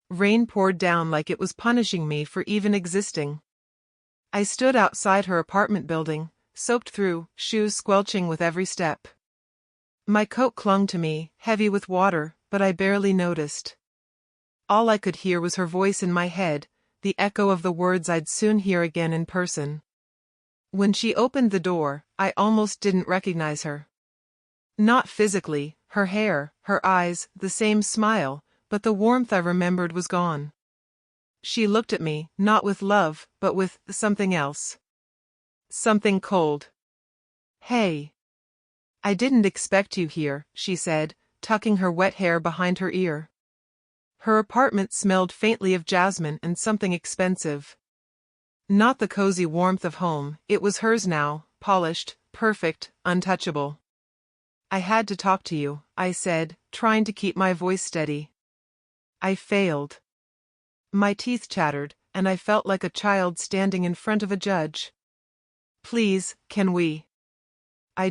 Rain poured down like it was punishing me for even existing. I stood outside her apartment building, soaked through, shoes squelching with every step. My coat clung to me, heavy with water, but I barely noticed. All I could hear was her voice in my head, the echo of the words I'd soon hear again in person. When she opened the door, I almost didn't recognize her. Not physically, her hair, her eyes, the same smile, but the warmth I remembered was gone. She looked at me, not with love, but with something else. Something cold. "Hey. I didn't expect you here," she said, tucking her wet hair behind her ear. Her apartment smelled faintly of jasmine and something expensive. Not the cozy warmth of home, it was hers now, polished, perfect, untouchable. "I had to talk to you," I said, trying to keep my voice steady. I failed. My teeth chattered, and I felt like a child standing in front of a judge. "Please, can we? I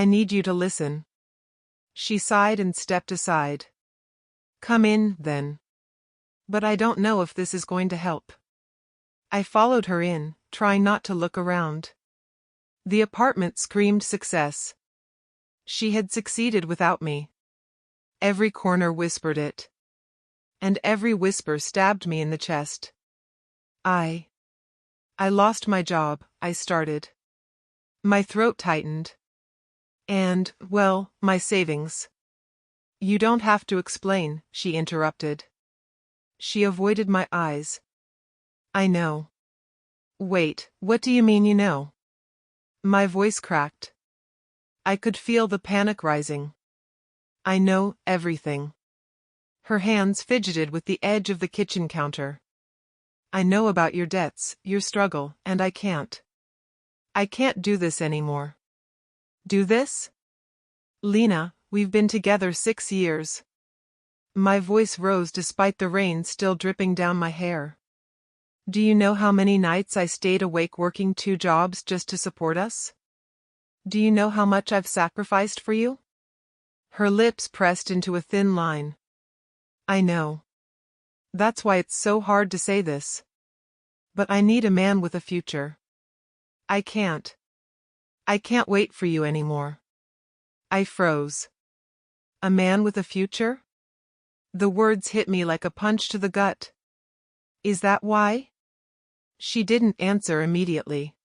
need you to listen." She sighed and stepped aside. "Come in, then." "But I don't know if this is going to help." I followed her in, trying not to look around. The apartment screamed success. She had succeeded without me. Every corner whispered it. And every whisper stabbed me in the chest. I lost my job," I started. My throat tightened. "And, well, my savings." "You don't have to explain," she interrupted. She avoided my eyes. "I know." "Wait, what do you mean you know?" My voice cracked. I could feel the panic rising. "I know everything." Her hands fidgeted with the edge of the kitchen counter. "I know about your debts, your struggle, and I can't do this anymore." "Do this?" "Lena, we've been together 6 years." My voice rose despite the rain still dripping down my hair. "Do you know how many nights I stayed awake working 2 jobs just to support us? Do you know how much I've sacrificed for you?" Her lips pressed into a thin line. "I know. That's why it's so hard to say this. But I need a man with a future. I can't wait for you anymore." I froze. A man with a future? The words hit me like a punch to the gut. "Is that why?" She didn't answer immediately.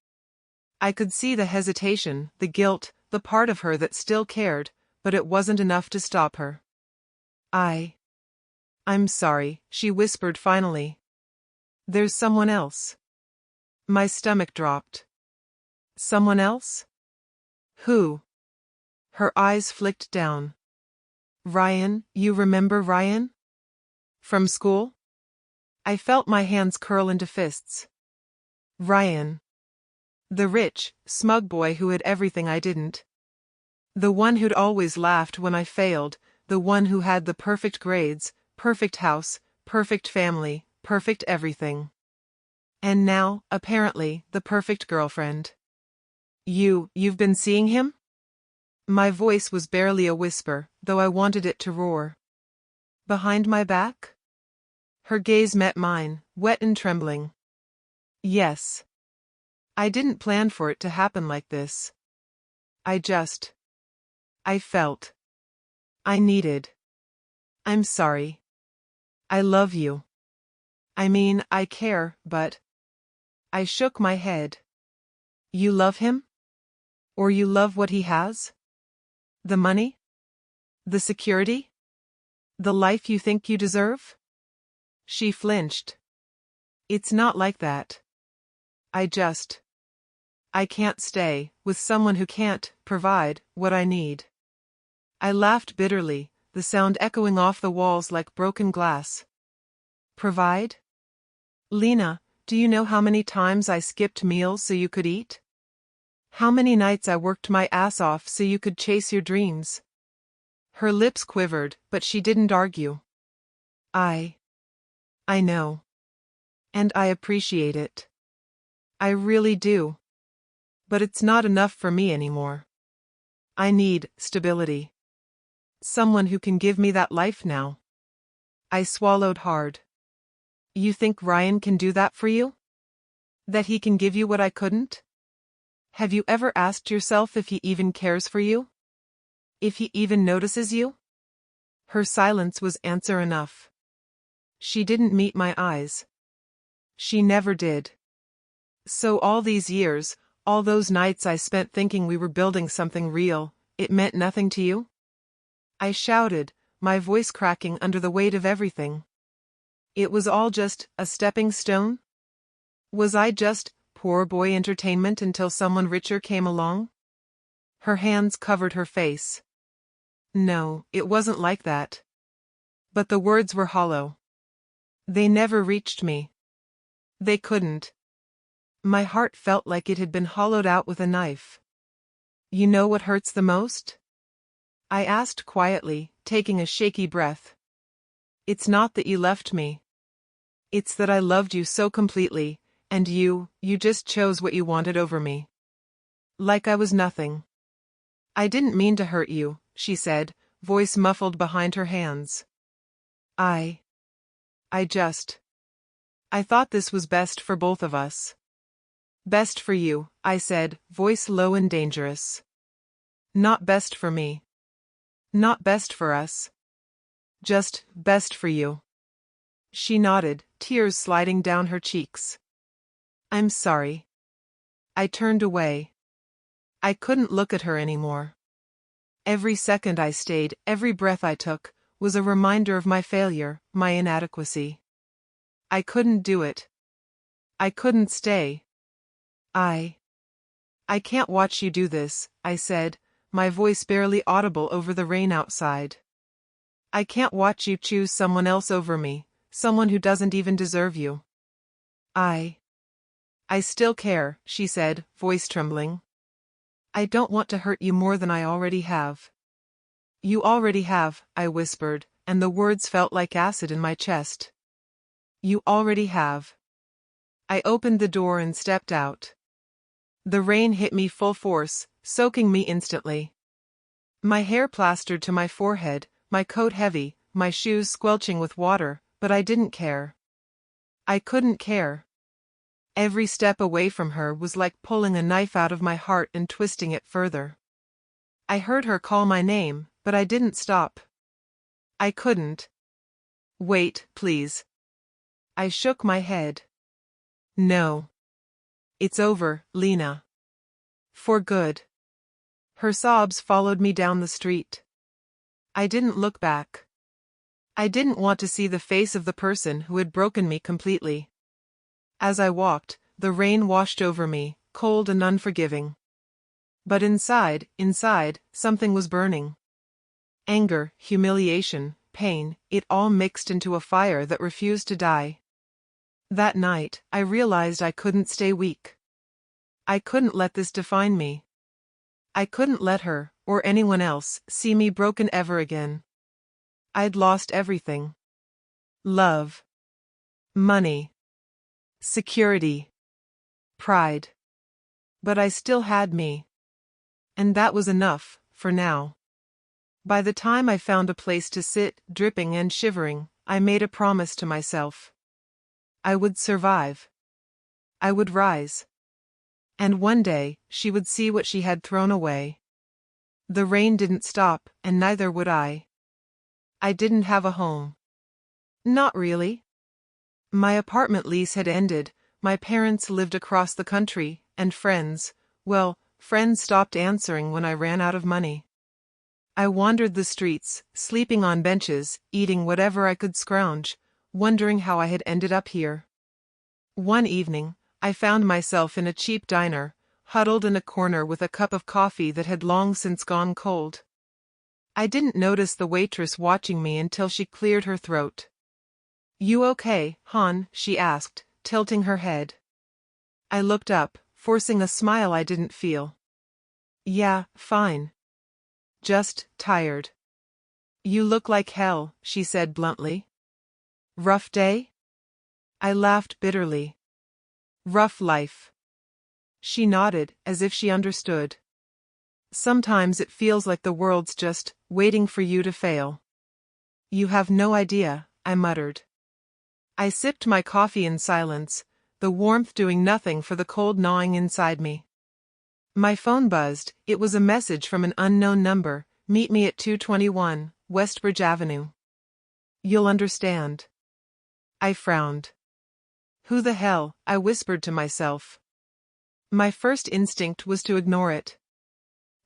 I could see the hesitation, the guilt, the part of her that still cared, but it wasn't enough to stop her. I'm sorry," she whispered finally. "There's someone else." My stomach dropped. "Someone else? Who?" Her eyes flicked down. "Ryan, you remember Ryan? From school?" I felt my hands curl into fists. Ryan. The rich, smug boy who had everything I didn't. The one who'd always laughed when I failed, the one who had the perfect grades, perfect house, perfect family, perfect everything. And now, apparently, the perfect girlfriend. You've been seeing him?" My voice was barely a whisper, though I wanted it to roar. "Behind my back?" Her gaze met mine, wet and trembling. "Yes. I didn't plan for it to happen like this. I felt. I needed. I'm sorry. I love you. I mean, I care, but..." I shook my head. "You love him? Or you love what he has? The money? The security? The life you think you deserve?" She flinched. "It's not like that. I can't stay with someone who can't provide what I need." I laughed bitterly, the sound echoing off the walls like broken glass. "Provide? Lena, do you know how many times I skipped meals so you could eat? How many nights I worked my ass off so you could chase your dreams?" Her lips quivered, but she didn't argue. I know. And I appreciate it. I really do. But it's not enough for me anymore. I need stability. Someone who can give me that life now." I swallowed hard. You think Ryan can do that for you? That he can give you what I couldn't? Have you ever asked yourself if he even cares for you? If he even notices you? Her silence was answer enough. She didn't meet my eyes. She never did. So all these years, all those nights I spent thinking we were building something real, it meant nothing to you? I shouted, my voice cracking under the weight of everything. It was all just a stepping stone? Was I just poor boy entertainment until someone richer came along? Her hands covered her face. No, it wasn't like that. But the words were hollow. They never reached me. They couldn't. My heart felt like it had been hollowed out with a knife. You know what hurts the most? I asked quietly, taking a shaky breath. It's not that you left me. It's that I loved you so completely, and you just chose what you wanted over me. Like I was nothing. I didn't mean to hurt you, she said, voice muffled behind her hands. I thought this was best for both of us. Best for you, I said, voice low and dangerous. Not best for me. Not best for us. Just best for you. She nodded, tears sliding down her cheeks. I'm sorry. I turned away. I couldn't look at her anymore. Every second I stayed, every breath I took, was a reminder of my failure, my inadequacy. I couldn't do it. I couldn't stay. I can't watch you do this, I said, my voice barely audible over the rain outside. I can't watch you choose someone else over me, someone who doesn't even deserve you. I still care, she said, voice trembling. I don't want to hurt you more than I already have. You already have, I whispered, and the words felt like acid in my chest. You already have. I opened the door and stepped out. The rain hit me full force, soaking me instantly. My hair plastered to my forehead, my coat heavy, my shoes squelching with water, but I didn't care. I couldn't care. Every step away from her was like pulling a knife out of my heart and twisting it further. I heard her call my name, but I didn't stop. I couldn't. Wait, please. I shook my head. No. It's over, Lena. For good. Her sobs followed me down the street. I didn't look back. I didn't want to see the face of the person who had broken me completely. As I walked, the rain washed over me, cold and unforgiving. But inside, something was burning. Anger, humiliation, pain, it all mixed into a fire that refused to die. That night, I realized I couldn't stay weak. I couldn't let this define me. I couldn't let her, or anyone else, see me broken ever again. I'd lost everything. Love. Money. Security. Pride. But I still had me. And that was enough, for now. By the time I found a place to sit, dripping and shivering, I made a promise to myself. I would survive. I would rise. And one day, she would see what she had thrown away. The rain didn't stop, and neither would I. I didn't have a home. Not really. My apartment lease had ended, my parents lived across the country, and friends, well, friends stopped answering when I ran out of money. I wandered the streets, sleeping on benches, eating whatever I could scrounge, wondering how I had ended up here. One evening, I found myself in a cheap diner, huddled in a corner with a cup of coffee that had long since gone cold. I didn't notice the waitress watching me until she cleared her throat. You okay, hon? She asked, tilting her head. I looked up, forcing a smile I didn't feel. Yeah, fine. Just tired. You look like hell, she said bluntly. Rough day? I laughed bitterly. Rough life. She nodded, as if she understood. Sometimes it feels like the world's just waiting for you to fail. You have no idea, I muttered. I sipped my coffee in silence, the warmth doing nothing for the cold gnawing inside me. My phone buzzed. It was a message from an unknown number. Meet me at 221 Westbridge Avenue. You'll understand. I frowned. Who the hell? I whispered to myself. My first instinct was to ignore it.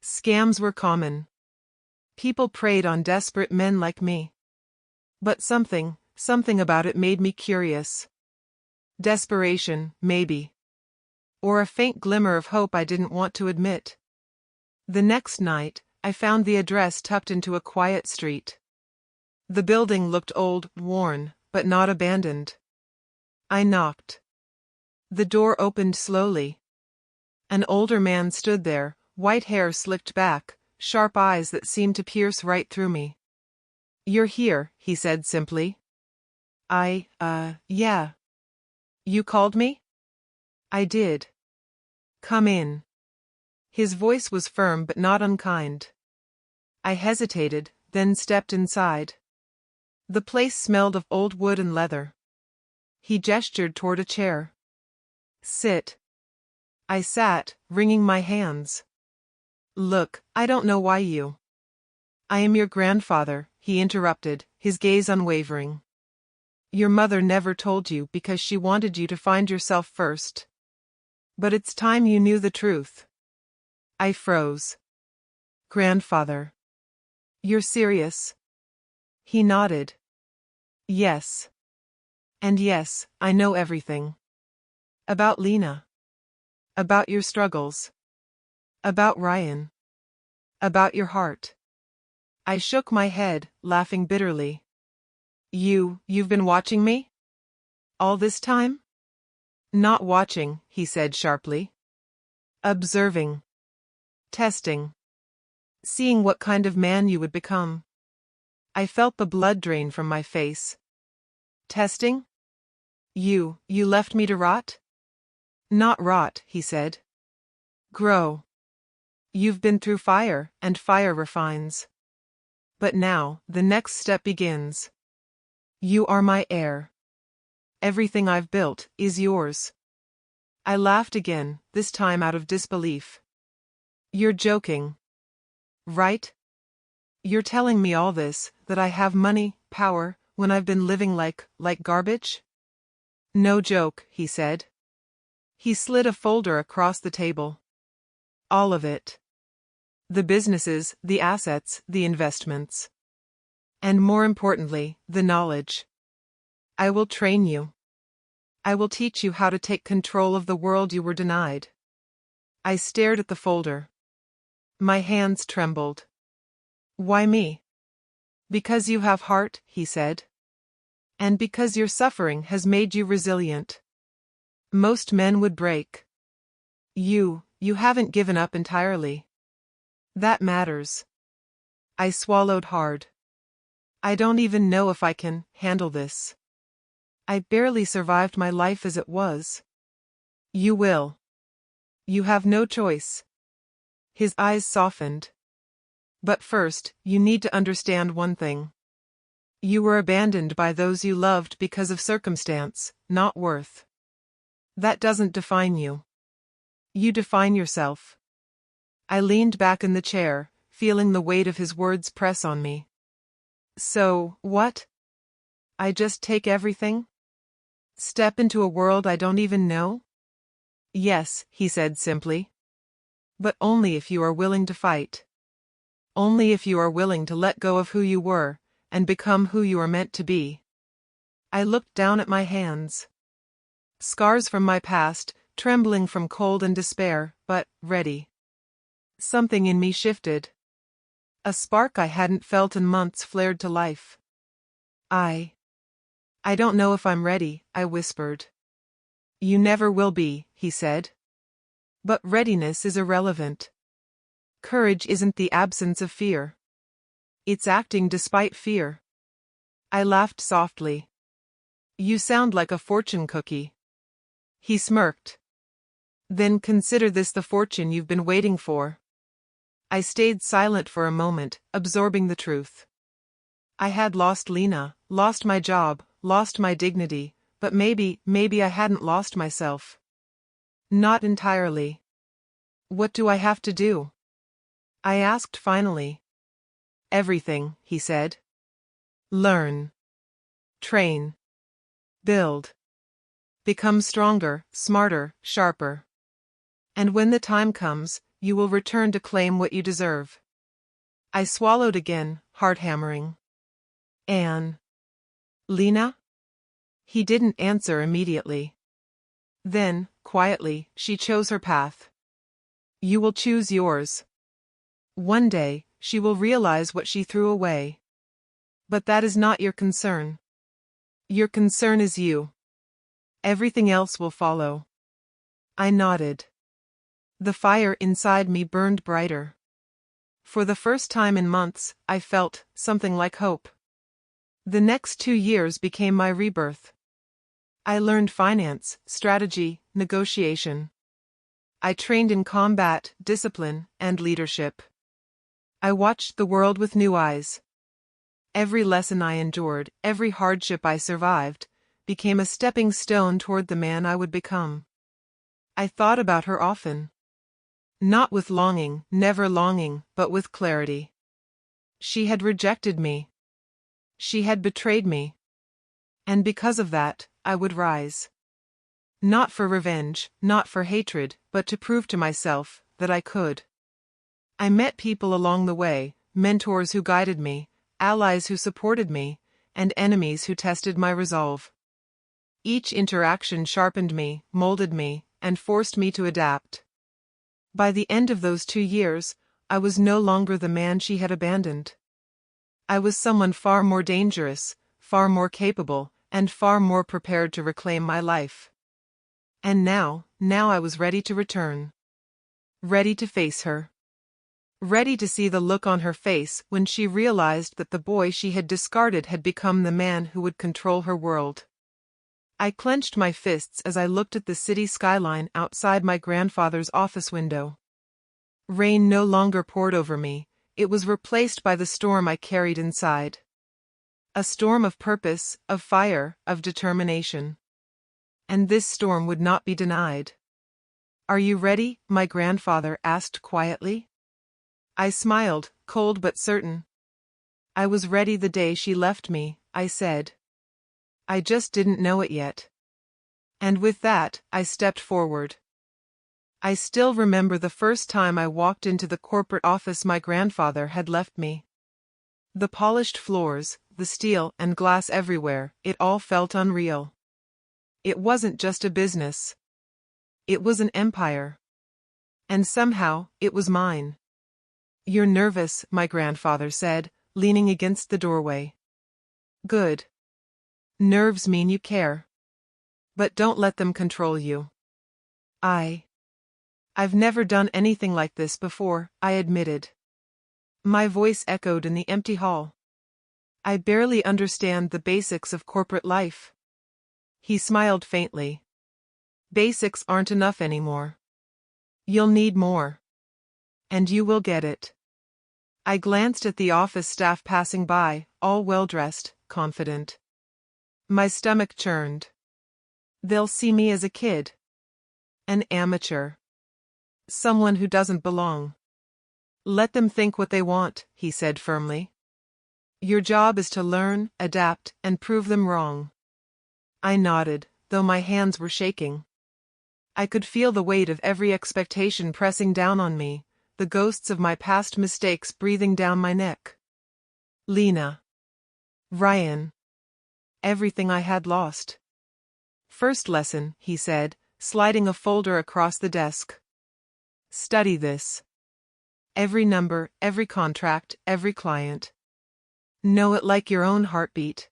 Scams were common. People preyed on desperate men like me. But something about it made me curious. Desperation, maybe. Or a faint glimmer of hope I didn't want to admit. The next night, I found the address tucked into a quiet street. The building looked old, worn, but not abandoned. I knocked. The door opened slowly. An older man stood there, white hair slicked back, sharp eyes that seemed to pierce right through me. You're here, he said simply. Yeah. You called me? I did. Come in. His voice was firm but not unkind. I hesitated, then stepped inside. The place smelled of old wood and leather. He gestured toward a chair. Sit. I sat, wringing my hands. Look, I don't know why you. I am your grandfather, he interrupted, his gaze unwavering. Your mother never told you because she wanted you to find yourself first. But it's time you knew the truth. I froze. Grandfather. You're serious? He nodded. Yes. And yes, I know everything. About Lena. About your struggles. About Ryan. About your heart. I shook my head, laughing bitterly. You've been watching me? All this time? Not watching, he said sharply. Observing. Testing. Seeing what kind of man you would become. I felt the blood drain from my face. Testing? You left me to rot? Not rot, he said. Grow. You've been through fire, and fire refines. But now, the next step begins. You are my heir. Everything I've built is yours. I laughed again, this time out of disbelief. You're joking. Right? You're telling me all this, that I have money, power, when I've been living like garbage? No joke, he said. He slid a folder across the table. All of it. The businesses, the assets, the investments. And more importantly, the knowledge. I will train you. I will teach you how to take control of the world you were denied. I stared at the folder. My hands trembled. Why me? Because you have heart, he said. And because your suffering has made you resilient. Most men would break. You haven't given up entirely. That matters. I swallowed hard. I don't even know if I can handle this. I barely survived my life as it was. You will. You have no choice. His eyes softened. But first, you need to understand one thing. You were abandoned by those you loved because of circumstance, not worth. That doesn't define you. You define yourself. I leaned back in the chair, feeling the weight of his words press on me. So, what? I just take everything? Step into a world I don't even know? Yes, he said simply. But only if you are willing to fight. Only if you are willing to let go of who you were, and become who you are meant to be. I looked down at my hands. Scars from my past, trembling from cold and despair, but ready. Something in me shifted. A spark I hadn't felt in months flared to life. I don't know if I'm ready, I whispered. You never will be, he said. But readiness is irrelevant. Courage isn't the absence of fear. It's acting despite fear. I laughed softly. You sound like a fortune cookie. He smirked. Then consider this the fortune you've been waiting for. I stayed silent for a moment, absorbing the truth. I had lost Lena, lost my job, lost my dignity, but maybe I hadn't lost myself. Not entirely. What do I have to do? I asked finally. Everything, he said. Learn. Train. Build. Become stronger, smarter, sharper. And when the time comes, you will return to claim what you deserve. I swallowed again, heart hammering. Anne. Lena? He didn't answer immediately. Then, quietly, she chose her path. You will choose yours. One day, she will realize what she threw away. But that is not your concern. Your concern is you. Everything else will follow. I nodded. The fire inside me burned brighter. For the first time in months, I felt something like hope. The next 2 years became my rebirth. I learned finance, strategy, negotiation. I trained in combat, discipline, and leadership. I watched the world with new eyes. Every lesson I endured, every hardship I survived, became a stepping stone toward the man I would become. I thought about her often. Not with longing, never longing, but with clarity. She had rejected me. She had betrayed me. And because of that, I would rise. Not for revenge, not for hatred, but to prove to myself that I could. I met people along the way, mentors who guided me, allies who supported me, and enemies who tested my resolve. Each interaction sharpened me, molded me, and forced me to adapt. By the end of those 2 years, I was no longer the man she had abandoned. I was someone far more dangerous, far more capable, and far more prepared to reclaim my life. And now I was ready to return. Ready to face her. Ready to see the look on her face when she realized that the boy she had discarded had become the man who would control her world. I clenched my fists as I looked at the city skyline outside my grandfather's office window. Rain no longer poured over me, it was replaced by the storm I carried inside. A storm of purpose, of fire, of determination. And this storm would not be denied. Are you ready? My grandfather asked quietly. I smiled, cold but certain. I was ready the day she left me, I said. I just didn't know it yet. And with that, I stepped forward. I still remember the first time I walked into the corporate office my grandfather had left me. The polished floors, the steel and glass everywhere, it all felt unreal. It wasn't just a business. It was an empire. And somehow, it was mine. You're nervous, my grandfather said, leaning against the doorway. Good. Nerves mean you care. But don't let them control you. I've never done anything like this before, I admitted. My voice echoed in the empty hall. I barely understand the basics of corporate life. He smiled faintly. Basics aren't enough anymore. You'll need more. And you will get it. I glanced at the office staff passing by, all well-dressed, confident. My stomach churned. They'll see me as a kid. An amateur. Someone who doesn't belong. Let them think what they want, he said firmly. Your job is to learn, adapt, and prove them wrong. I nodded, though my hands were shaking. I could feel the weight of every expectation pressing down on me, the ghosts of my past mistakes breathing down my neck. Lena. Ryan. Everything I had lost. First lesson, he said, sliding a folder across the desk. Study this. Every number, every contract, every client. Know it like your own heartbeat.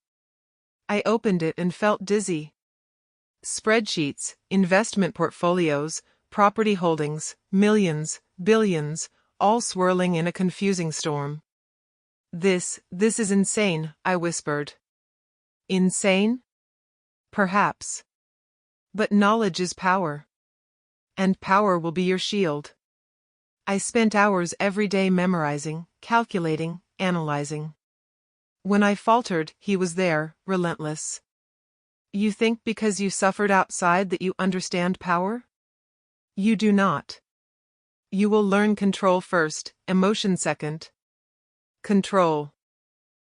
I opened it and felt dizzy. Spreadsheets, investment portfolios, property holdings, millions, billions, all swirling in a confusing storm. This is insane, I whispered. Insane? Perhaps. But knowledge is power. And power will be your shield. I spent hours every day memorizing, calculating, analyzing. When I faltered, he was there, relentless. You think because you suffered outside that you understand power? You do not. You will learn control first, emotion second. Control.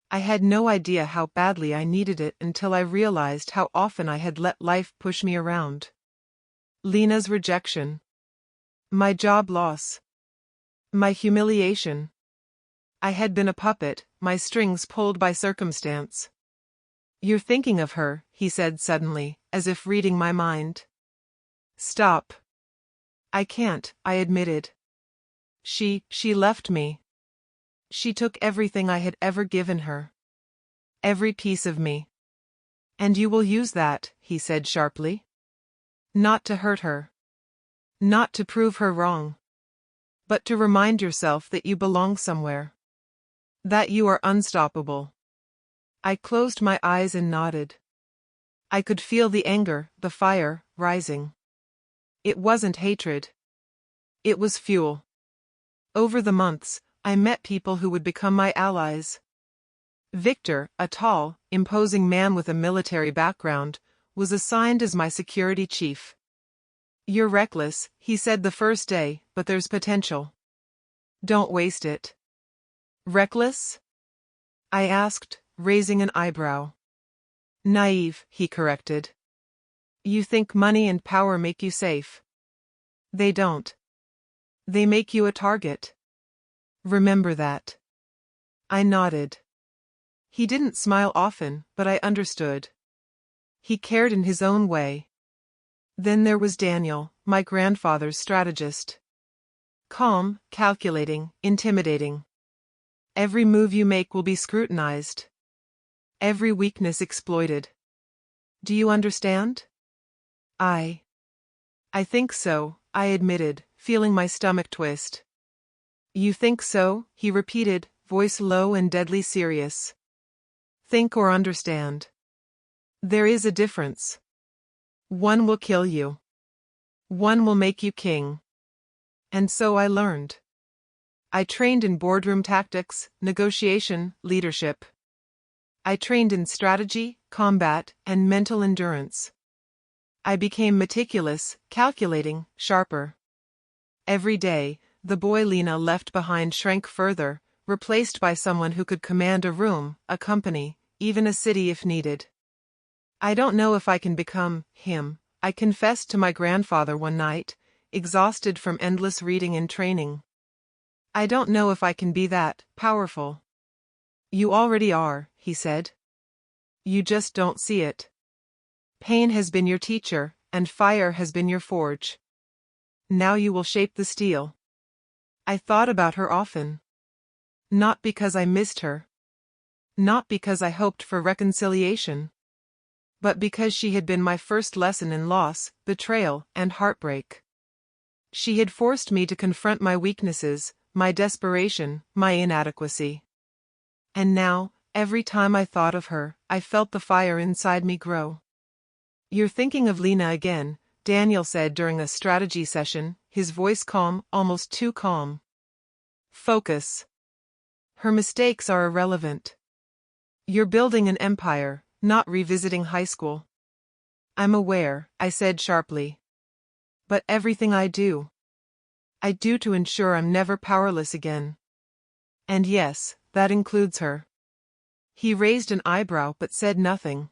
I had no idea how badly I needed it until I realized how often I had let life push me around. Lena's rejection. My job loss. My humiliation. I had been a puppet, my strings pulled by circumstance. You're thinking of her, he said suddenly, as if reading my mind. Stop. I can't, I admitted. She left me. She took everything I had ever given her. Every piece of me. And you will use that, he said sharply. Not to hurt her. Not to prove her wrong. But to remind yourself that you belong somewhere. That you are unstoppable. I closed my eyes and nodded. I could feel the anger, the fire, rising. It wasn't hatred. It was fuel. Over the months, I met people who would become my allies. Victor, a tall, imposing man with a military background, was assigned as my security chief. You're reckless, he said the first day, but there's potential. Don't waste it. Reckless? I asked, raising an eyebrow. Naive, he corrected. You think money and power make you safe. They don't. They make you a target. Remember that. I nodded. He didn't smile often, but I understood. He cared in his own way. Then there was Daniel, my grandfather's strategist. Calm, calculating, intimidating. Every move you make will be scrutinized. Every weakness exploited. Do you understand? I think so, I admitted, feeling my stomach twist. You think so? He repeated, voice low and deadly serious. Think or understand. There is a difference. One will kill you. One will make you king. And so I learned. I trained in boardroom tactics, negotiation, leadership. I trained in strategy, combat, and mental endurance. I became meticulous, calculating, sharper. Every day, the boy Lena left behind shrank further, replaced by someone who could command a room, a company, even a city if needed. I don't know if I can become him, I confessed to my grandfather one night, exhausted from endless reading and training. I don't know if I can be that powerful. You already are, he said. You just don't see it. Pain has been your teacher, and fire has been your forge. Now you will shape the steel. I thought about her often. Not because I missed her. Not because I hoped for reconciliation. But because she had been my first lesson in loss, betrayal, and heartbreak. She had forced me to confront my weaknesses, my desperation, my inadequacy. And now, every time I thought of her, I felt the fire inside me grow. You're thinking of Lena again, Daniel said during a strategy session, his voice calm, almost too calm. Focus. Her mistakes are irrelevant. You're building an empire, not revisiting high school. I'm aware, I said sharply. But everything I do to ensure I'm never powerless again. And yes, that includes her. He raised an eyebrow but said nothing.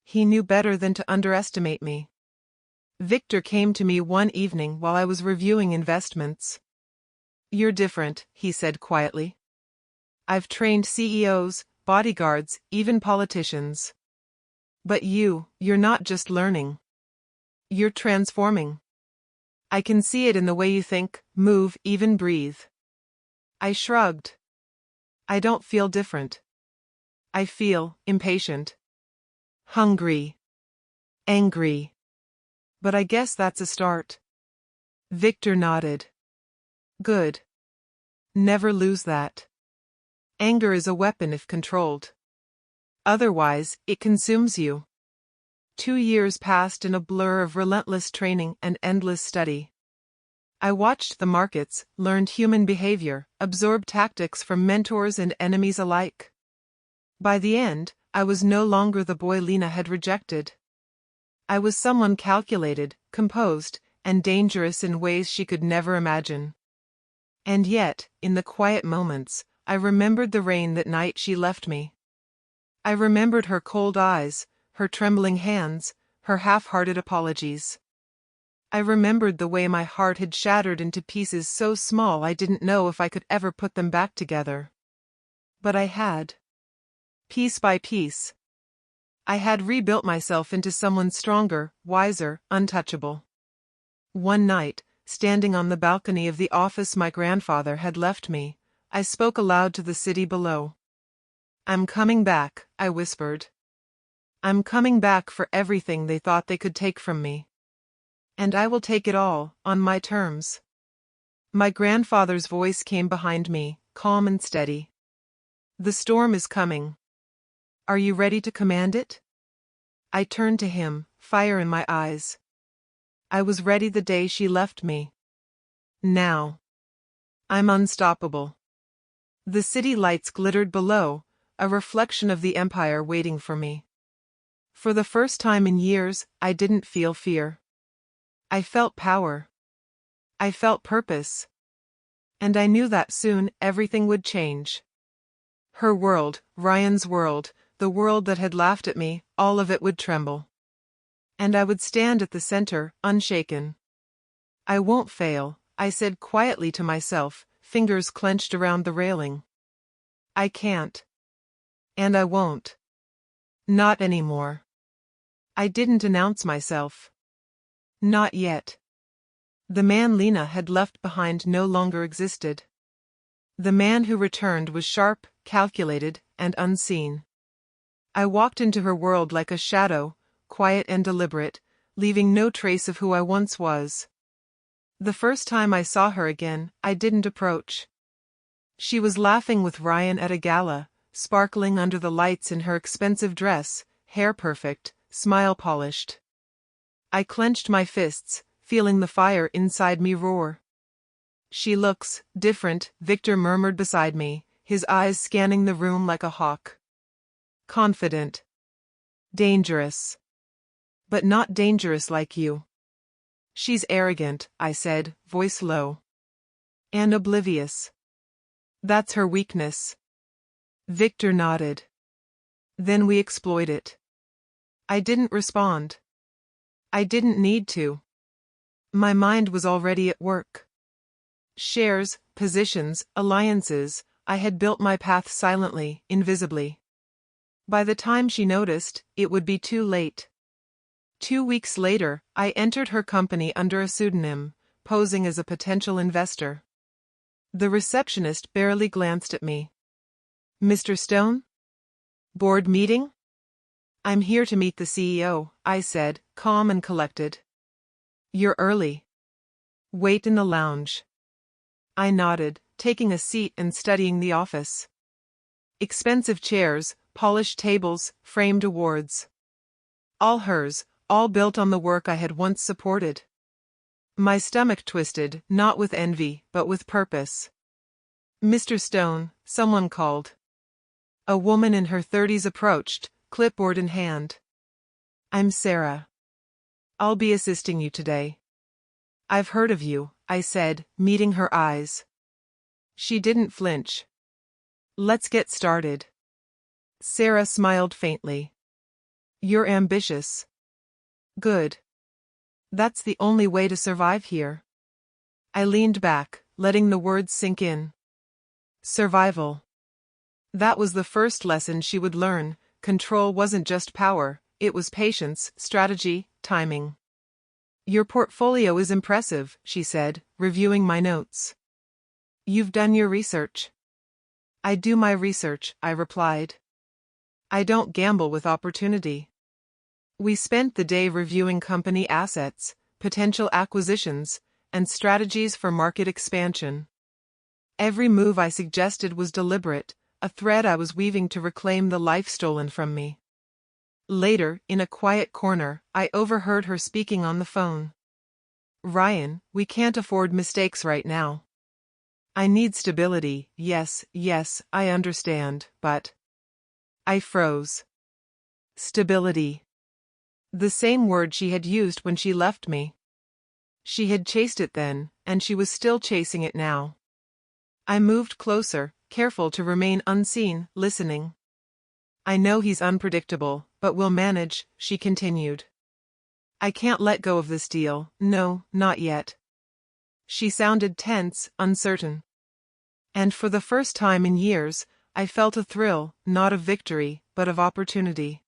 He knew better than to underestimate me. Victor came to me one evening while I was reviewing investments. You're different, he said quietly. I've trained CEOs, bodyguards, even politicians. But you're not just learning. You're transforming. I can see it in the way you think, move, even breathe. I shrugged. I don't feel different. I feel impatient. Hungry. Angry. But I guess that's a start. Victor nodded. Good. Never lose that. Anger is a weapon if controlled. Otherwise, it consumes you. 2 years passed in a blur of relentless training and endless study. I watched the markets, learned human behavior, absorbed tactics from mentors and enemies alike. By the end, I was no longer the boy Lena had rejected. I was someone calculated, composed, and dangerous in ways she could never imagine. And yet, in the quiet moments, I remembered the rain that night she left me. I remembered her cold eyes, her trembling hands, her half-hearted apologies. I remembered the way my heart had shattered into pieces so small I didn't know if I could ever put them back together. But I had. Piece by piece. I had rebuilt myself into someone stronger, wiser, untouchable. One night, standing on the balcony of the office my grandfather had left me, I spoke aloud to the city below. "I'm coming back," I whispered. "I'm coming back for everything they thought they could take from me. And I will take it all, on my terms." My grandfather's voice came behind me, calm and steady. "The storm is coming. Are you ready to command it?" I turned to him, fire in my eyes. I was ready the day she left me. Now. I'm unstoppable. The city lights glittered below, a reflection of the empire waiting for me. For the first time in years, I didn't feel fear. I felt power. I felt purpose. And I knew that soon everything would change. Her world, Ryan's world, the world that had laughed at me, all of it would tremble. And I would stand at the center, unshaken. "I won't fail," I said quietly to myself, fingers clenched around the railing. "I can't. And I won't. Not anymore." I didn't announce myself. Not yet. The man Lena had left behind no longer existed. The man who returned was sharp, calculated, and unseen. I walked into her world like a shadow, quiet and deliberate, leaving no trace of who I once was. The first time I saw her again, I didn't approach. She was laughing with Ryan at a gala, sparkling under the lights in her expensive dress, hair perfect, smile polished. I clenched my fists, feeling the fire inside me roar. "She looks different," Victor murmured beside me, his eyes scanning the room like a hawk. "Confident. Dangerous. But not dangerous like you." "She's arrogant," I said, voice low. "And oblivious. That's her weakness." Victor nodded. "Then we exploit it." I didn't respond. I didn't need to. My mind was already at work. Shares, positions, alliances, I had built my path silently, invisibly. By the time she noticed, it would be too late. 2 weeks later, I entered her company under a pseudonym, posing as a potential investor. The receptionist barely glanced at me. "Mr. Stone? Board meeting?" "I'm here to meet the CEO," I said, calm and collected. "You're early. Wait in the lounge." I nodded, taking a seat and studying the office. Expensive chairs, polished tables, framed awards. All hers, all built on the work I had once supported. My stomach twisted, not with envy, but with purpose. "Mr. Stone," someone called. A woman in her 30s approached, clipboard in hand. "I'm Sarah. I'll be assisting you today." "I've heard of you," I said, meeting her eyes. She didn't flinch. "Let's get started." Sarah smiled faintly. "You're ambitious." "Good. That's the only way to survive here." I leaned back, letting the words sink in. Survival. That was the first lesson she would learn. Control wasn't just power, it was patience, strategy, timing. "Your portfolio is impressive," she said, reviewing my notes. "You've done your research." "I do my research," I replied. "I don't gamble with opportunity." We spent the day reviewing company assets, potential acquisitions, and strategies for market expansion. Every move I suggested was deliberate, a thread I was weaving to reclaim the life stolen from me. Later, in a quiet corner, I overheard her speaking on the phone. "Ryan, we can't afford mistakes right now. I need stability." Yes, I understand, but..." I froze. Stability. The same word she had used when she left me. She had chased it then, and she was still chasing it now. I moved closer, careful to remain unseen, listening. I know he's unpredictable, but we'll manage, she continued. I can't let go of this deal, no, not yet. She sounded tense, uncertain. And for the first time in years, I felt a thrill, not of victory, but of opportunity.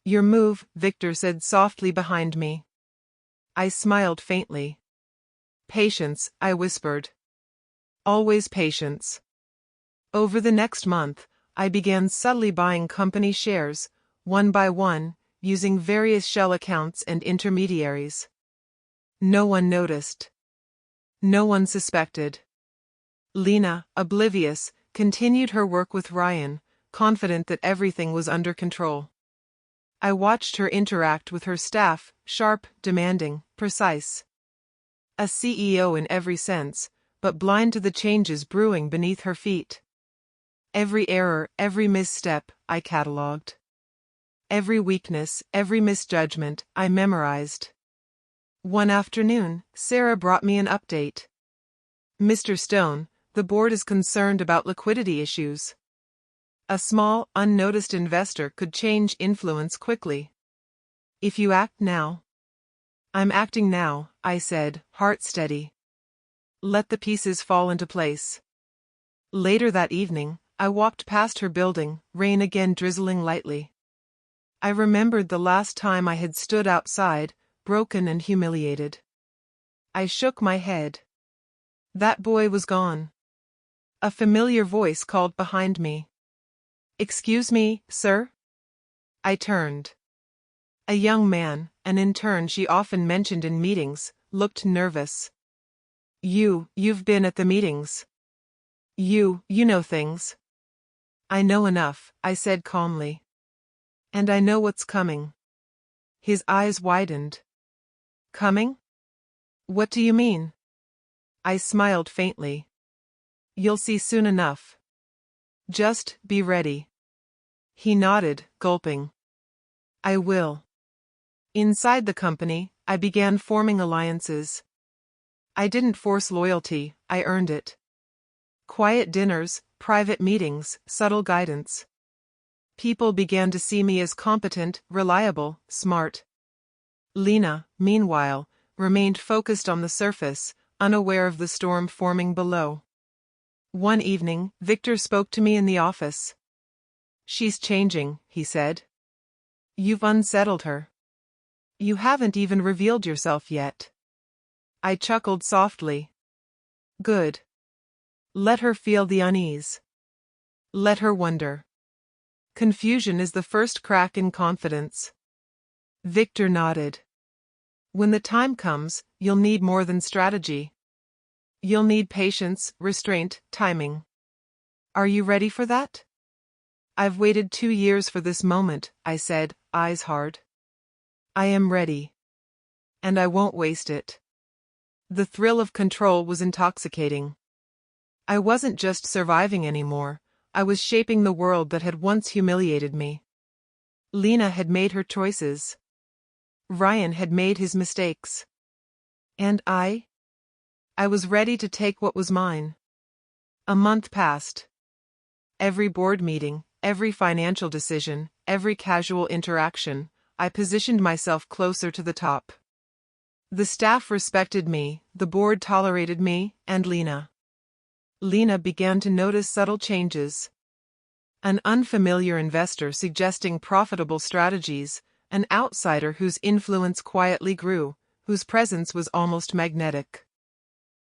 Your move, Victor said softly behind me. I smiled faintly. Patience, I whispered. Always patience. Over the next month, I began subtly buying company shares, one by one, using various shell accounts and intermediaries. No one noticed. No one suspected. Lena, oblivious, continued her work with Ryan, confident that everything was under control. I watched her interact with her staff, sharp, demanding, precise. A CEO in every sense, but blind to the changes brewing beneath her feet. Every error, every misstep, I catalogued. Every weakness, every misjudgment, I memorized. One afternoon, Sarah brought me an update. Mr. Stone, the board is concerned about liquidity issues. A small, unnoticed investor could change influence quickly. If you act now. I'm acting now, I said, heart steady. Let the pieces fall into place. Later that evening, I walked past her building, rain again drizzling lightly. I remembered the last time I had stood outside, broken and humiliated. I shook my head. That boy was gone. A familiar voice called behind me. Excuse me, sir? I turned. A young man, an intern she often mentioned in meetings, looked nervous. You've been at the meetings. You know things. I know enough, I said calmly. And I know what's coming. His eyes widened. Coming? What do you mean? I smiled faintly. You'll see soon enough. Just be ready. He nodded, gulping. I will. Inside the company, I began forming alliances. I didn't force loyalty, I earned it. Quiet dinners, private meetings, subtle guidance. People began to see me as competent, reliable, smart. Lena, meanwhile, remained focused on the surface, unaware of the storm forming below. One evening, Victor spoke to me in the office. She's changing, he said. You've unsettled her. You haven't even revealed yourself yet. I chuckled softly. Good. Let her feel the unease. Let her wonder. Confusion is the first crack in confidence. Victor nodded. When the time comes, you'll need more than strategy. You'll need patience, restraint, timing. Are you ready for that? I've waited 2 years for this moment, I said, eyes hard. I am ready. And I won't waste it. The thrill of control was intoxicating. I wasn't just surviving anymore, I was shaping the world that had once humiliated me. Lena had made her choices. Ryan had made his mistakes. And I was ready to take what was mine. A month passed. Every board meeting, every financial decision, every casual interaction, I positioned myself closer to the top. The staff respected me, the board tolerated me, and Lena. Lena began to notice subtle changes. An unfamiliar investor suggesting profitable strategies, an outsider whose influence quietly grew, whose presence was almost magnetic.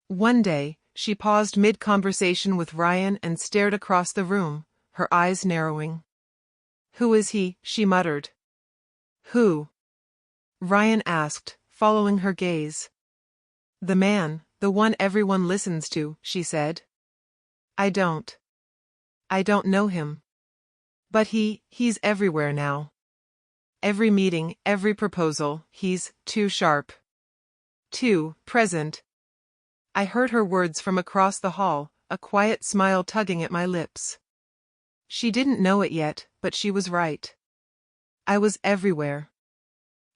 One day, she paused mid-conversation with Ryan and stared across the room, her eyes narrowing. Who is he? She muttered. Who? Ryan asked, following her gaze. The man, the one everyone listens to, she said. I don't know him. But he's everywhere now. Every meeting, every proposal, he's too sharp. Too present. I heard her words from across the hall, a quiet smile tugging at my lips. She didn't know it yet, but she was right. I was everywhere.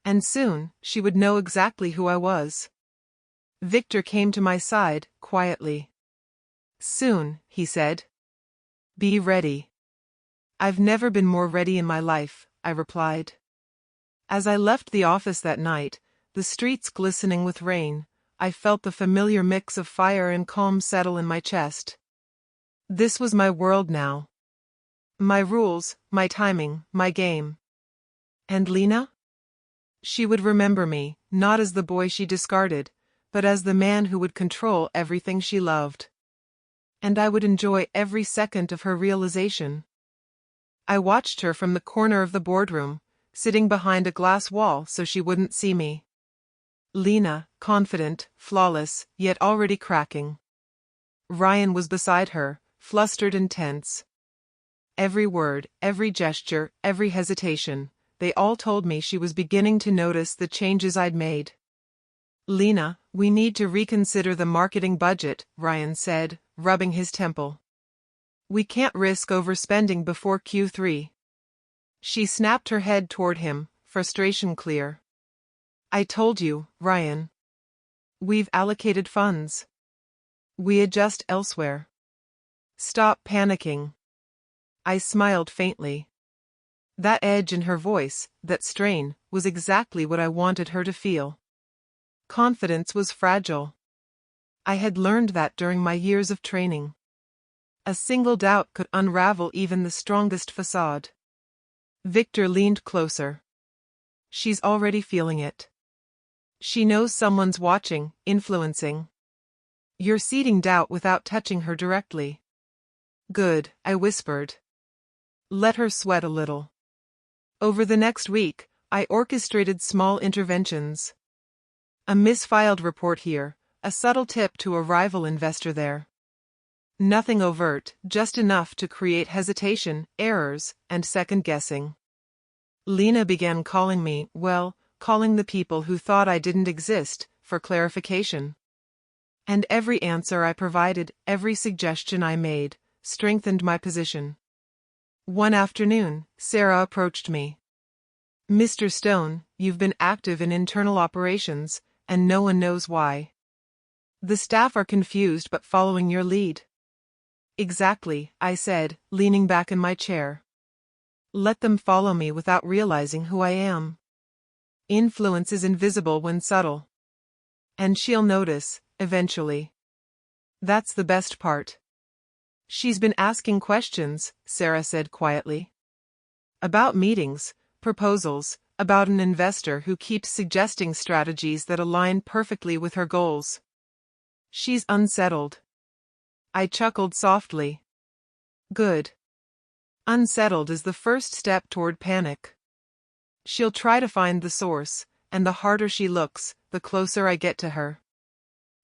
And soon, she would know exactly who I was. Victor came to my side, quietly. Soon, he said. Be ready. I've never been more ready in my life, I replied. As I left the office that night, the streets glistening with rain, I felt the familiar mix of fire and calm settle in my chest. This was my world now. My rules, my timing, my game. And Lena? She would remember me, not as the boy she discarded, but as the man who would control everything she loved. And I would enjoy every second of her realization. I watched her from the corner of the boardroom, sitting behind a glass wall so she wouldn't see me. Lena, confident, flawless, yet already cracking. Ryan was beside her, flustered and tense. Every word, every gesture, every hesitation, they all told me she was beginning to notice the changes I'd made. Lena, we need to reconsider the marketing budget, Ryan said, rubbing his temple. We can't risk overspending before Q3. She snapped her head toward him, frustration clear. I told you, Ryan. We've allocated funds. We adjust elsewhere. Stop panicking. I smiled faintly. That edge in her voice, that strain, was exactly what I wanted her to feel. Confidence was fragile. I had learned that during my years of training. A single doubt could unravel even the strongest facade. Victor leaned closer. She's already feeling it. She knows someone's watching, influencing. You're seeding doubt without touching her directly. Good, I whispered. Let her sweat a little. Over the next week, I orchestrated small interventions. A misfiled report here, a subtle tip to a rival investor there. Nothing overt, just enough to create hesitation, errors, and second-guessing. Lena began calling me, calling the people who thought I didn't exist, for clarification. And every answer I provided, every suggestion I made, strengthened my position. One afternoon, Sarah approached me. Mr. Stone, you've been active in internal operations, and no one knows why. The staff are confused but following your lead. Exactly, I said, leaning back in my chair. Let them follow me without realizing who I am. Influence is invisible when subtle. And she'll notice, eventually. That's the best part. She's been asking questions, Sarah said quietly. About meetings, proposals, about an investor who keeps suggesting strategies that align perfectly with her goals. She's unsettled. I chuckled softly. Good. Unsettled is the first step toward panic. She'll try to find the source, and the harder she looks, the closer I get to her.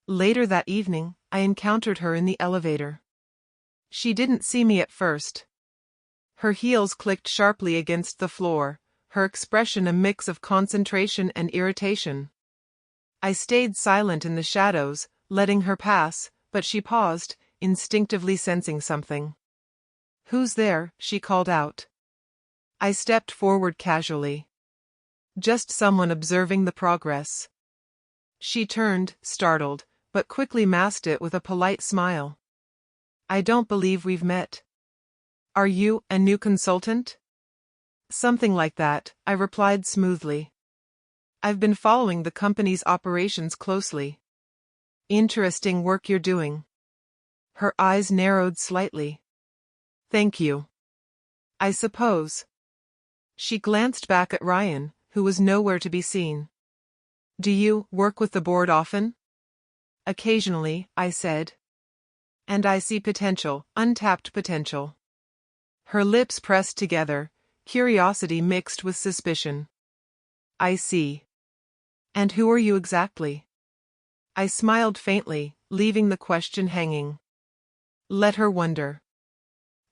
Later that evening, I encountered her in the elevator. She didn't see me at first. Her heels clicked sharply against the floor, her expression a mix of concentration and irritation. I stayed silent in the shadows, letting her pass, but she paused, instinctively sensing something. Who's there? She called out. I stepped forward casually. Just someone observing the progress. She turned, startled, but quickly masked it with a polite smile. I don't believe we've met. Are you a new consultant? Something like that, I replied smoothly. I've been following the company's operations closely. Interesting work you're doing. Her eyes narrowed slightly. Thank you. I suppose. She glanced back at Ryan, who was nowhere to be seen. Do you work with the board often? Occasionally, I said. And I see potential, untapped potential. Her lips pressed together, curiosity mixed with suspicion. I see. And who are you exactly? I smiled faintly, leaving the question hanging. Let her wonder.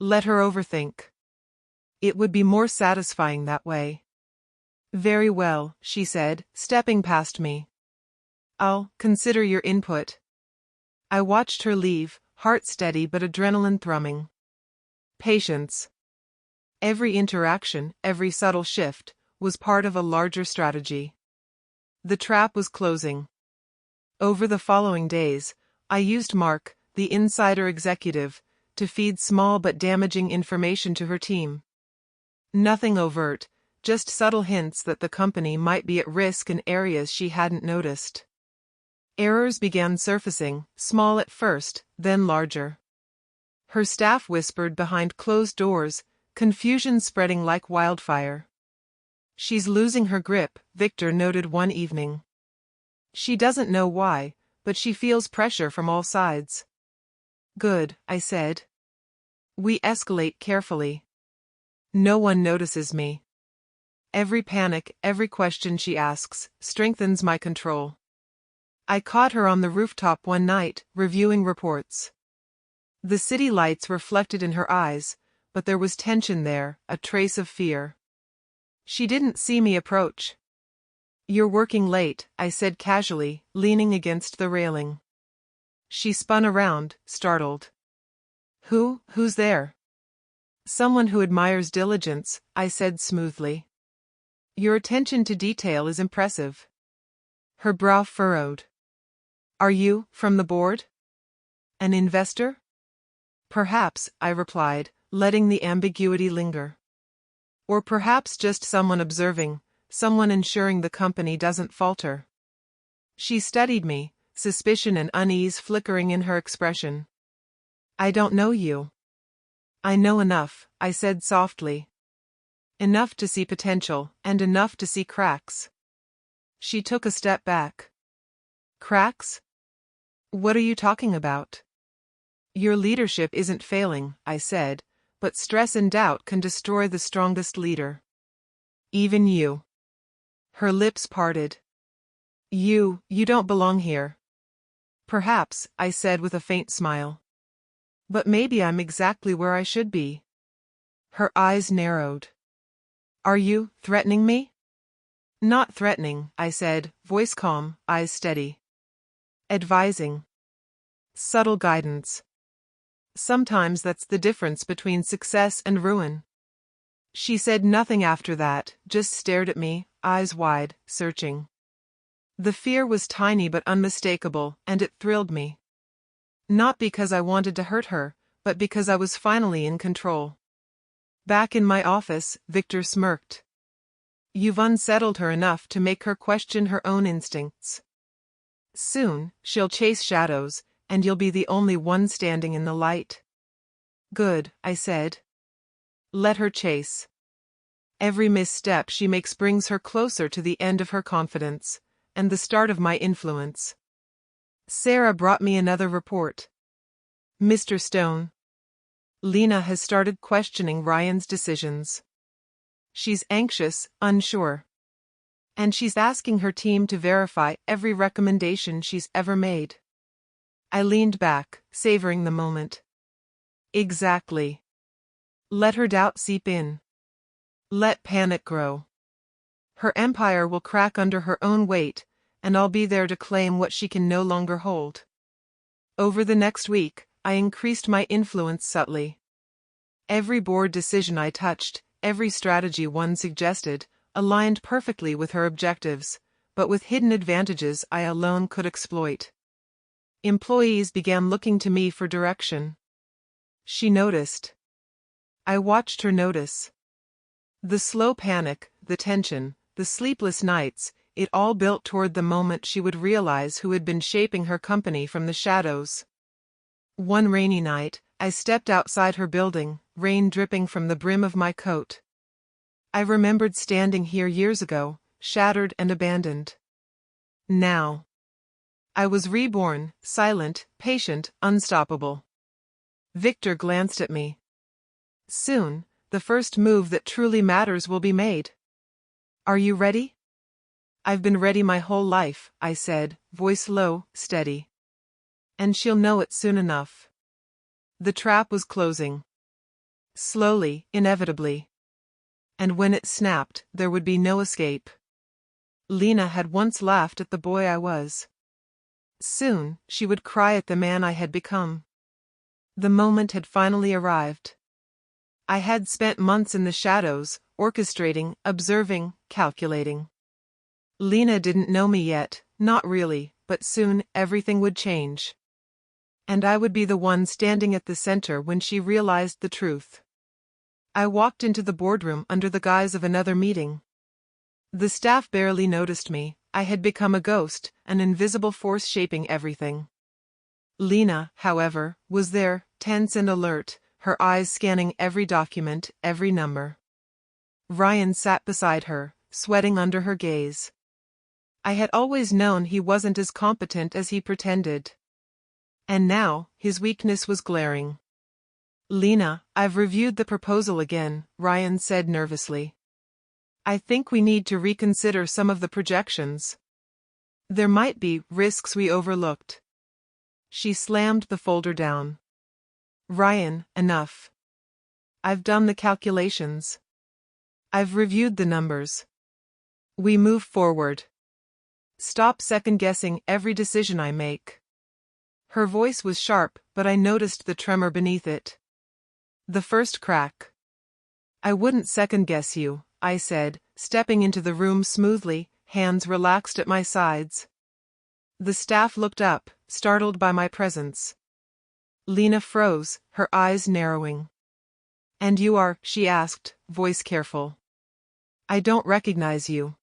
Let her overthink. It would be more satisfying that way. Very well, she said, stepping past me. I'll consider your input. I watched her leave, heart steady but adrenaline thrumming. Patience. Every interaction, every subtle shift, was part of a larger strategy. The trap was closing. Over the following days, I used Mark, the insider executive, to feed small but damaging information to her team. Nothing overt, just subtle hints that the company might be at risk in areas she hadn't noticed. Errors began surfacing, small at first, then larger. Her staff whispered behind closed doors, confusion spreading like wildfire. "She's losing her grip," Victor noted one evening. "She doesn't know why, but she feels pressure from all sides." "Good," I said. "We escalate carefully. No one notices me. Every panic, every question she asks, strengthens my control." I caught her on the rooftop one night, reviewing reports. The city lights reflected in her eyes, but there was tension there, a trace of fear. She didn't see me approach. "You're working late," I said casually, leaning against the railing. She spun around, startled. Who's there?" "Someone who admires diligence," I said smoothly. "Your attention to detail is impressive." Her brow furrowed. "Are you, from the board? An investor?" "Perhaps," I replied, letting the ambiguity linger. "Or perhaps just someone observing, someone ensuring the company doesn't falter." She studied me, suspicion and unease flickering in her expression. "I don't know you." "I know enough," I said softly. "Enough to see potential, and enough to see cracks." She took a step back. "Cracks? What are you talking about?" "Your leadership isn't failing," I said, "but stress and doubt can destroy the strongest leader. Even you." Her lips parted. You don't belong here." "Perhaps," I said with a faint smile. "But maybe I'm exactly where I should be." Her eyes narrowed. "Are you threatening me?" "Not threatening," I said, voice calm, eyes steady. "Advising. Subtle guidance. Sometimes that's the difference between success and ruin." She said nothing after that, just stared at me, eyes wide, searching. The fear was tiny but unmistakable, and it thrilled me. Not because I wanted to hurt her, but because I was finally in control. Back in my office, Victor smirked. "You've unsettled her enough to make her question her own instincts. Soon, she'll chase shadows, and you'll be the only one standing in the light." "Good," I said. "Let her chase. Every misstep she makes brings her closer to the end of her confidence, and the start of my influence." Sarah brought me another report. "Mr. Stone, Lena has started questioning Ryan's decisions. She's anxious, unsure. And she's asking her team to verify every recommendation she's ever made." I leaned back, savoring the moment. Exactly. Let her doubt seep in. Let panic grow. Her empire will crack under her own weight, and I'll be there to claim what she can no longer hold. Over the next week, I increased my influence subtly. Every board decision I touched, every strategy one suggested, aligned perfectly with her objectives, but with hidden advantages I alone could exploit. Employees began looking to me for direction. She noticed. I watched her notice. The slow panic, the tension, the sleepless nights, it all built toward the moment she would realize who had been shaping her company from the shadows. One rainy night, I stepped outside her building, rain dripping from the brim of my coat. I remembered standing here years ago, shattered and abandoned. Now, I was reborn, silent, patient, unstoppable. Victor glanced at me. "Soon, the first move that truly matters will be made. Are you ready?" "I've been ready my whole life," I said, voice low, steady. "And she'll know it soon enough." The trap was closing. Slowly, inevitably. And when it snapped, there would be no escape. Lena had once laughed at the boy I was. Soon, she would cry at the man I had become. The moment had finally arrived. I had spent months in the shadows, orchestrating, observing, calculating. Lena didn't know me yet, not really, but soon everything would change. And I would be the one standing at the center when she realized the truth. I walked into the boardroom under the guise of another meeting. The staff barely noticed me. I had become a ghost, an invisible force shaping everything. Lena, however, was there, tense and alert, her eyes scanning every document, every number. Ryan sat beside her, sweating under her gaze. I had always known he wasn't as competent as he pretended. And now, his weakness was glaring. Lena, I've reviewed the proposal again, Ryan said nervously. I think we need to reconsider some of the projections. There might be risks we overlooked. She slammed the folder down. Ryan, enough. I've done the calculations. I've reviewed the numbers. We move forward. Stop second-guessing every decision I make. Her voice was sharp, but I noticed the tremor beneath it. The first crack. I wouldn't second-guess you, I said, stepping into the room smoothly, hands relaxed at my sides. The staff looked up, startled by my presence. Lena froze, her eyes narrowing. And you are, she asked, voice careful. I don't recognize you.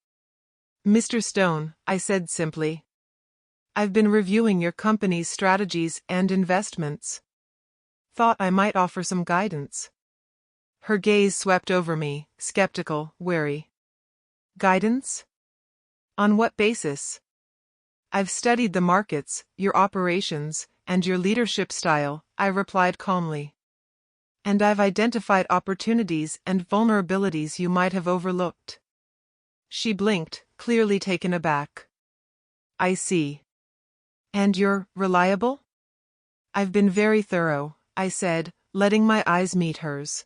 Mr. Stone, I said simply. I've been reviewing your company's strategies and investments. Thought I might offer some guidance. Her gaze swept over me, skeptical, wary. Guidance? On what basis? I've studied the markets, your operations, and your leadership style, I replied calmly. And I've identified opportunities and vulnerabilities you might have overlooked. She blinked, clearly taken aback. I see. And you're reliable? I've been very thorough, I said, letting my eyes meet hers.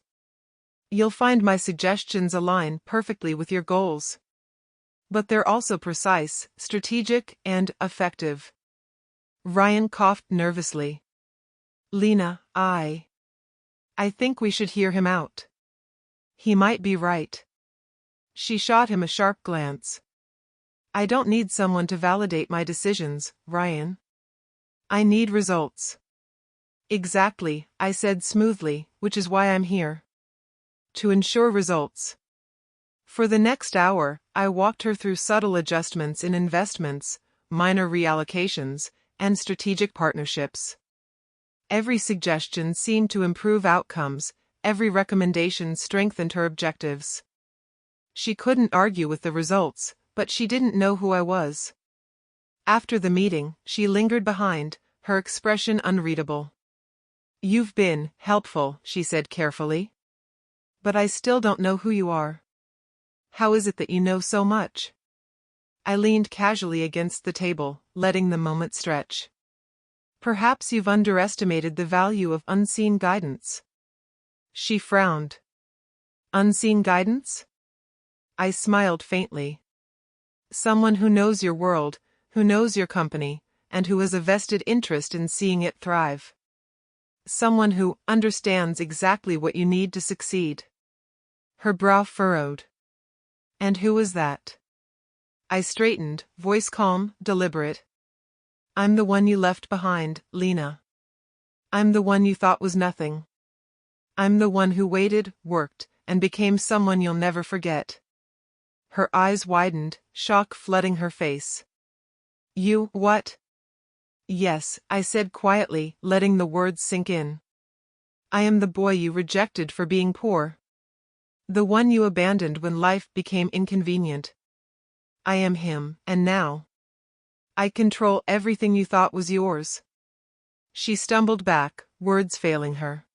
You'll find my suggestions align perfectly with your goals. But they're also precise, strategic, and effective. Ryan coughed nervously. Lena, I think we should hear him out. He might be right. She shot him a sharp glance. I don't need someone to validate my decisions, Ryan. I need results. Exactly, I said smoothly, which is why I'm here. To ensure results. For the next hour, I walked her through subtle adjustments in investments, minor reallocations, and strategic partnerships. Every suggestion seemed to improve outcomes, every recommendation strengthened her objectives. She couldn't argue with the results, but she didn't know who I was. After the meeting, she lingered behind, her expression unreadable. You've been helpful, she said carefully. But I still don't know who you are. How is it that you know so much? I leaned casually against the table, letting the moment stretch. Perhaps you've underestimated the value of unseen guidance. She frowned. Unseen guidance? I smiled faintly. Someone who knows your world, who knows your company, and who has a vested interest in seeing it thrive. Someone who understands exactly what you need to succeed. Her brow furrowed. And who was that? I straightened, voice calm, deliberate. I'm the one you left behind, Lena. I'm the one you thought was nothing. I'm the one who waited, worked, and became someone you'll never forget. Her eyes widened, shock flooding her face. You, what? Yes, I said quietly, letting the words sink in. I am the boy you rejected for being poor. The one you abandoned when life became inconvenient. I am him, and now I control everything you thought was yours. She stumbled back, words failing her.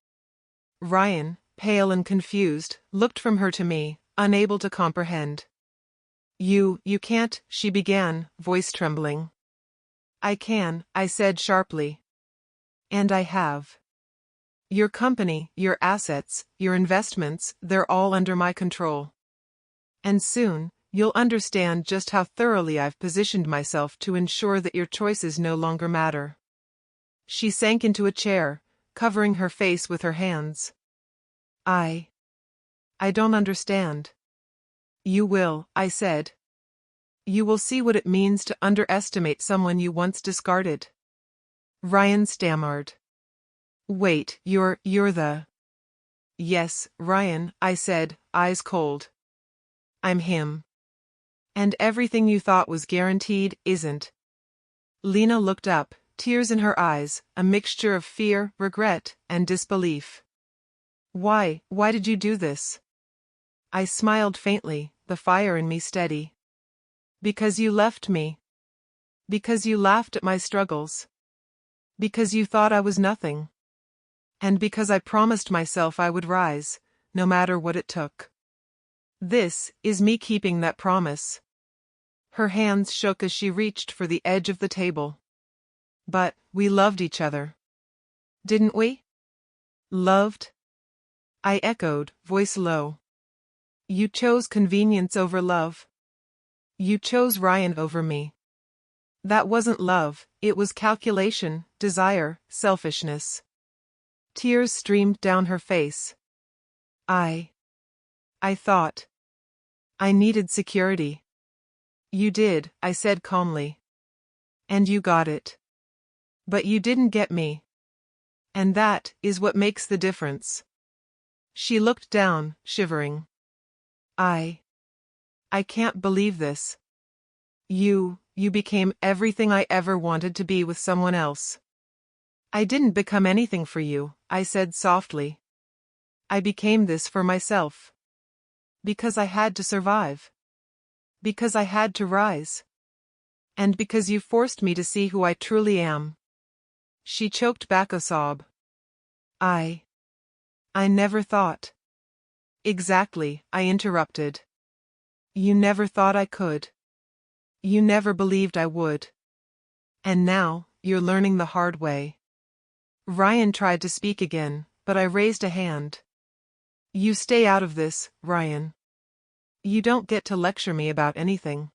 Ryan, pale and confused, looked from her to me, unable to comprehend. You can't, she began, voice trembling. I can, I said sharply. And I have. Your company, your assets, your investments, they're all under my control. And soon, you'll understand just how thoroughly I've positioned myself to ensure that your choices no longer matter. She sank into a chair, covering her face with her hands. I I don't understand. You will, I said. You will see what it means to underestimate someone you once discarded. Ryan stammered. Wait, you're the… Yes, Ryan, I said, eyes cold. I'm him. And everything you thought was guaranteed isn't. Lena looked up, tears in her eyes, a mixture of fear, regret, and disbelief. Why did you do this? I smiled faintly, the fire in me steady. Because you left me. Because you laughed at my struggles. Because you thought I was nothing. And because I promised myself I would rise, no matter what it took. This is me keeping that promise. Her hands shook as she reached for the edge of the table. But we loved each other. Didn't we? Loved? I echoed, voice low. You chose convenience over love. You chose Ryan over me. That wasn't love, it was calculation, desire, selfishness. Tears streamed down her face. I thought. I needed security. You did, I said calmly. And you got it. But you didn't get me. And that is what makes the difference. She looked down, shivering. I can't believe this. You became everything I ever wanted to be with someone else. I didn't become anything for you, I said softly. I became this for myself. Because I had to survive. Because I had to rise. And because you forced me to see who I truly am. She choked back a sob. I never thought. Exactly, I interrupted. You never thought I could. You never believed I would. And now, you're learning the hard way. Ryan tried to speak again, but I raised a hand. You stay out of this, Ryan. You don't get to lecture me about anything.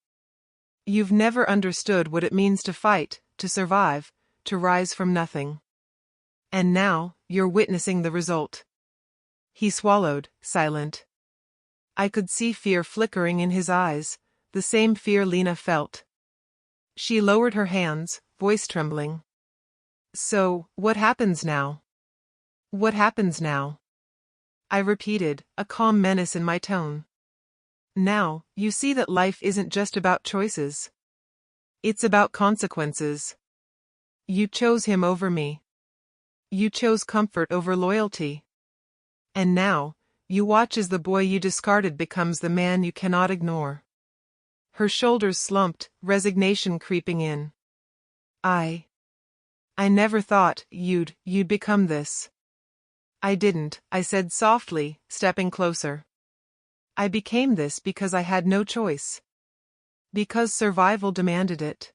You've never understood what it means to fight, to survive, to rise from nothing. And now, you're witnessing the result. He swallowed, silent. I could see fear flickering in his eyes, the same fear Lena felt. She lowered her hands, voice trembling. So, what happens now? What happens now? I repeated, a calm menace in my tone. Now, you see that life isn't just about choices. It's about consequences. You chose him over me. You chose comfort over loyalty. And now, you watch as the boy you discarded becomes the man you cannot ignore. Her shoulders slumped, resignation creeping in. I never thought you'd become this. I didn't, I said softly, stepping closer. I became this because I had no choice. Because survival demanded it.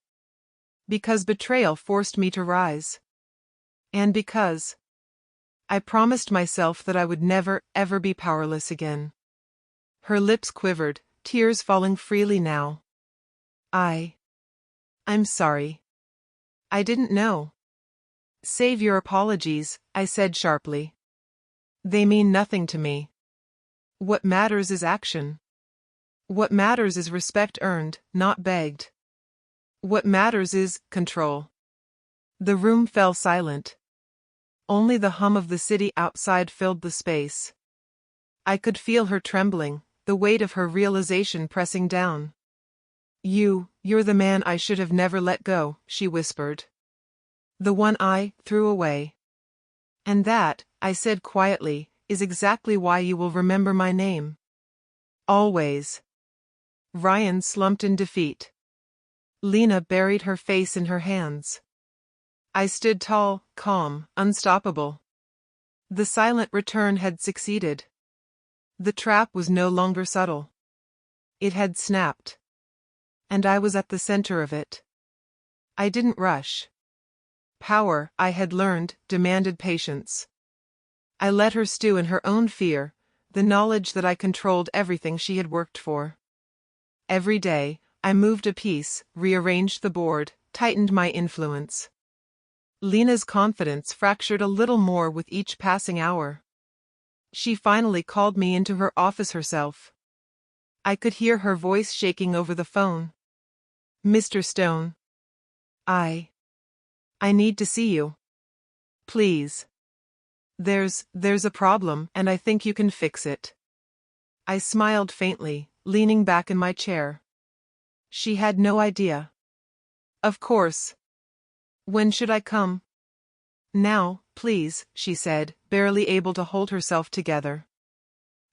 Because betrayal forced me to rise. And because I promised myself that I would never, ever be powerless again. Her lips quivered, tears falling freely now. I'm sorry. I didn't know. Save your apologies, I said sharply. They mean nothing to me. What matters is action. What matters is respect earned, not begged. What matters is control. The room fell silent. Only the hum of the city outside filled the space. I could feel her trembling, the weight of her realization pressing down. You're the man I should have never let go, she whispered. The one I threw away. And that, I said quietly, is exactly why you will remember my name. Always. Ryan slumped in defeat. Lena buried her face in her hands. I stood tall, calm, unstoppable. The silent return had succeeded. The trap was no longer subtle. It had snapped. And I was at the center of it. I didn't rush. Power, I had learned, demanded patience. I let her stew in her own fear, the knowledge that I controlled everything she had worked for. Every day, I moved a piece, rearranged the board, tightened my influence. Lena's confidence fractured a little more with each passing hour. She finally called me into her office herself. I could hear her voice shaking over the phone. Mr. Stone. I need to see you. Please. There's a problem, and I think you can fix it. I smiled faintly, leaning back in my chair. She had no idea. Of course. When should I come? Now, please, she said, barely able to hold herself together.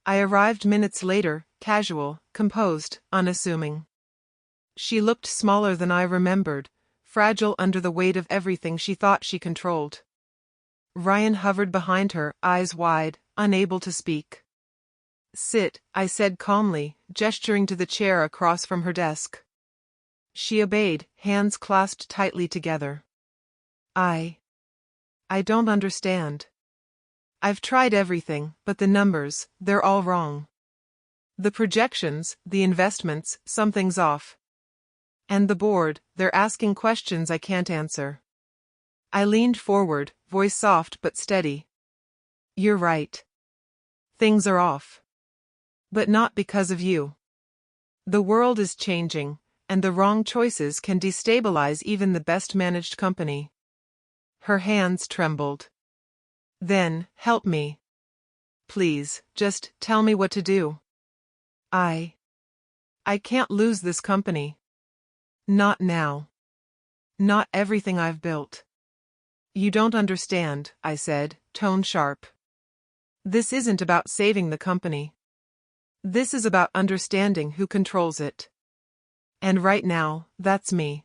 I arrived minutes later, casual, composed, unassuming. She looked smaller than I remembered, fragile under the weight of everything she thought she controlled. Ryan hovered behind her, eyes wide, unable to speak. Sit, I said calmly, gesturing to the chair across from her desk. She obeyed, hands clasped tightly together. I don't understand. I've tried everything, but the numbers, they're all wrong. The projections, the investments, something's off. And the board, they're asking questions I can't answer. I leaned forward, voice soft but steady. You're right. Things are off. But not because of you. The world is changing, and the wrong choices can destabilize even the best managed company. Her hands trembled. Then, help me. Please, just tell me what to do. I can't lose this company. Not now. Not everything I've built. You don't understand, I said, tone sharp. This isn't about saving the company. This is about understanding who controls it. And right now, that's me.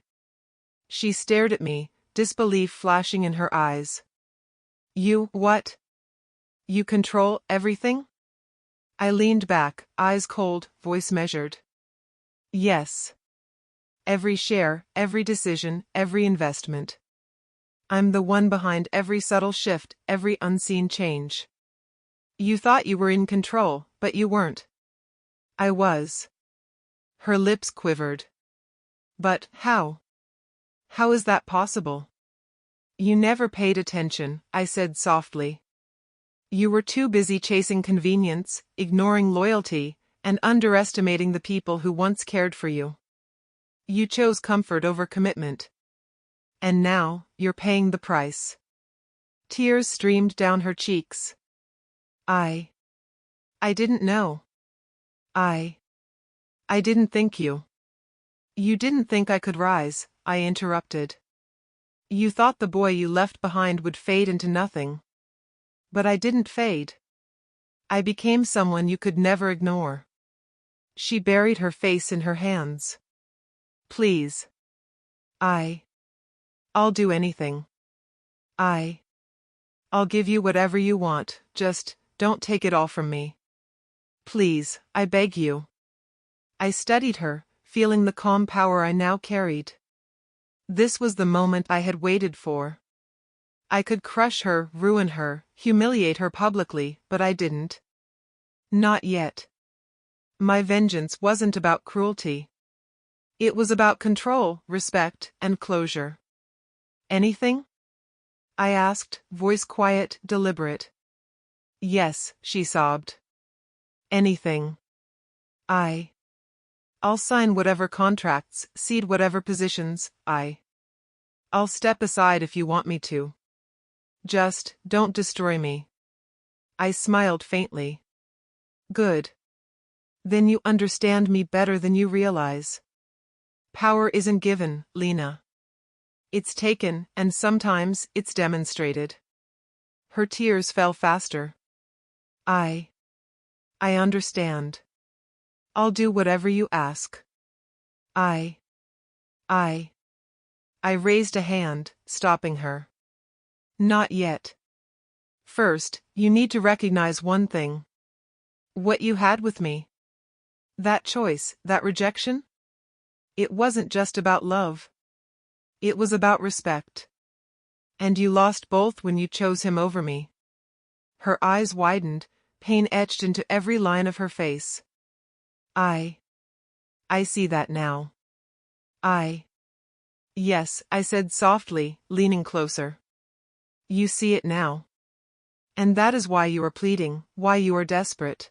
She stared at me, disbelief flashing in her eyes. You, what? You control everything? I leaned back, eyes cold, voice measured. Yes. Every share, every decision, every investment. I'm the one behind every subtle shift, every unseen change. You thought you were in control, but you weren't. I was. Her lips quivered. But how? How is that possible? You never paid attention, I said softly. You were too busy chasing convenience, ignoring loyalty, and underestimating the people who once cared for you. You chose comfort over commitment. And now, you're paying the price. Tears streamed down her cheeks. I didn't know. I didn't think you. You didn't think I could rise, I interrupted. You thought the boy you left behind would fade into nothing. But I didn't fade. I became someone you could never ignore. She buried her face in her hands. Please. I'll do anything. I'll give you whatever you want, just don't take it all from me. Please, I beg you. I studied her, feeling the calm power I now carried. This was the moment I had waited for. I could crush her, ruin her, humiliate her publicly, but I didn't. Not yet. My vengeance wasn't about cruelty. It was about control, respect, and closure. Anything? I asked, voice quiet, deliberate. Yes, she sobbed. Anything. I'll sign whatever contracts, cede whatever positions, I'll step aside if you want me to. Just, don't destroy me. I smiled faintly. Good. Then you understand me better than you realize. Power isn't given, Lena. It's taken, and sometimes, it's demonstrated. Her tears fell faster. I understand. I'll do whatever you ask. I raised a hand, stopping her. Not yet. First, you need to recognize one thing. What you had with me. That choice, that rejection? It wasn't just about love. It was about respect. And you lost both when you chose him over me. Her eyes widened, pain etched into every line of her face. I see that now. Yes, I said softly, leaning closer. You see it now. And that is why you are pleading, why you are desperate.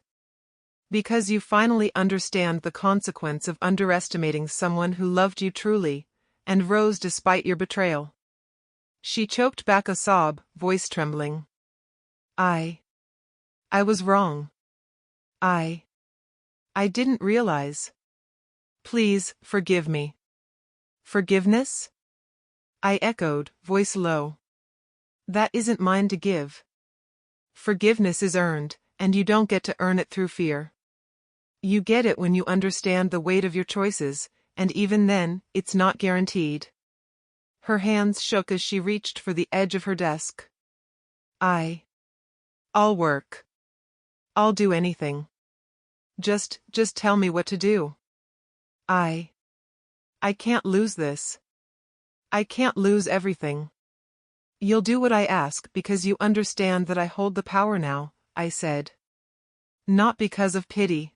Because you finally understand the consequence of underestimating someone who loved you truly, and rose despite your betrayal. She choked back a sob, voice trembling. I was wrong. I didn't realize. Please, forgive me. Forgiveness? I echoed, voice low. That isn't mine to give. Forgiveness is earned, and you don't get to earn it through fear. You get it when you understand the weight of your choices, and even then, it's not guaranteed. Her hands shook as she reached for the edge of her desk. I'll work. I'll do anything. Just tell me what to do. I can't lose this. I can't lose everything. You'll do what I ask because you understand that I hold the power now, I said. Not because of pity.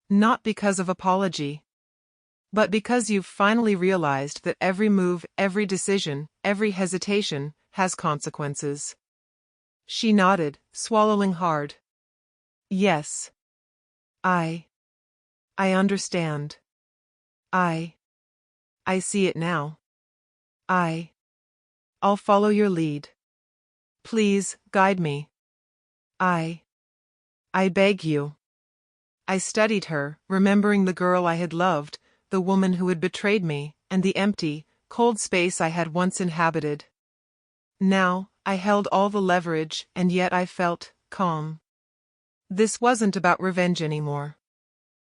Not because of apology. But because you've finally realized that every move, every decision, every hesitation, has consequences. She nodded, swallowing hard. Yes. I understand. I see it now. I'll follow your lead. Please, guide me. I beg you. I studied her, remembering the girl I had loved, the woman who had betrayed me, and the empty, cold space I had once inhabited. Now, I held all the leverage, and yet I felt calm. This wasn't about revenge anymore.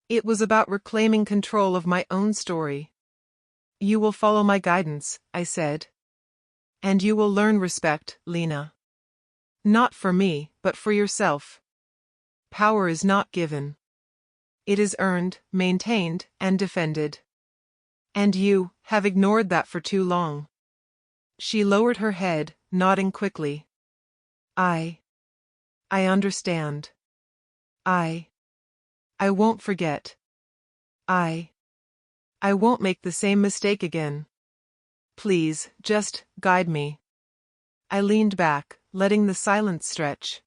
It was about reclaiming control of my own story. You will follow my guidance, I said. And you will learn respect, Lena. Not for me, but for yourself. Power is not given. It is earned, maintained, and defended. And you have ignored that for too long. She lowered her head, nodding quickly. I understand. I won't forget. I won't make the same mistake again. Please, just guide me. I leaned back, letting the silence stretch.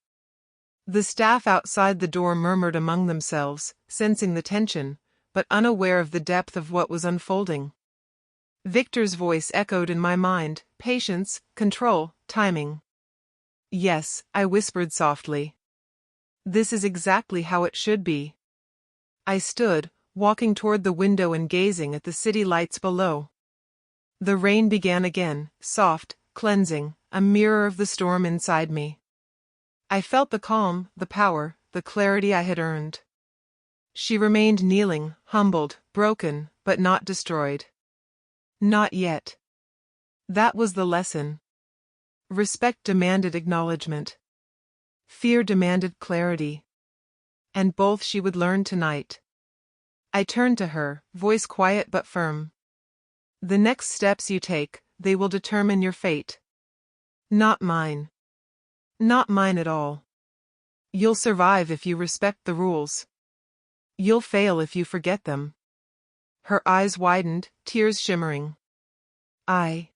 The staff outside the door murmured among themselves, sensing the tension, but unaware of the depth of what was unfolding. Victor's voice echoed in my mind, patience, control, timing. Yes, I whispered softly. This is exactly how it should be. I stood, walking toward the window and gazing at the city lights below. The rain began again, soft, cleansing, a mirror of the storm inside me. I felt the calm, the power, the clarity I had earned. She remained kneeling, humbled, broken, but not destroyed. Not yet. That was the lesson. Respect demanded acknowledgement. Fear demanded clarity. And both she would learn tonight. I turned to her, voice quiet but firm. The next steps you take, they will determine your fate. Not mine. Not mine at all. You'll survive if you respect the rules. You'll fail if you forget them. Her eyes widened, tears shimmering. I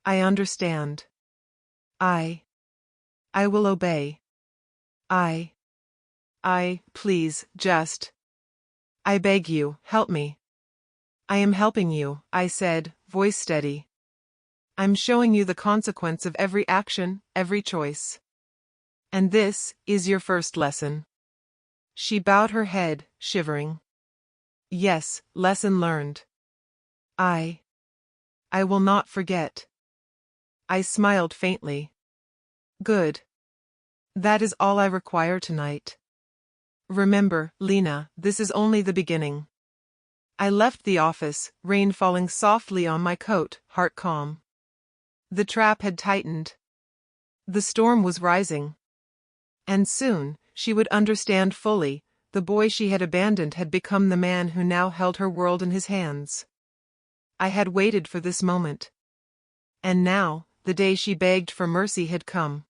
understand. I will obey. Please, just. I beg you, help me. I am helping you, I said, voice steady. I'm showing you the consequence of every action, every choice. And this is your first lesson. She bowed her head, shivering. Yes, lesson learned. I will not forget. I smiled faintly. Good. That is all I require tonight. Remember, Lena, this is only the beginning. I left the office, rain falling softly on my coat, heart calm. The trap had tightened. The storm was rising. And soon, she would understand fully, the boy she had abandoned had become the man who now held her world in his hands. I had waited for this moment. And now, the day she begged for mercy had come.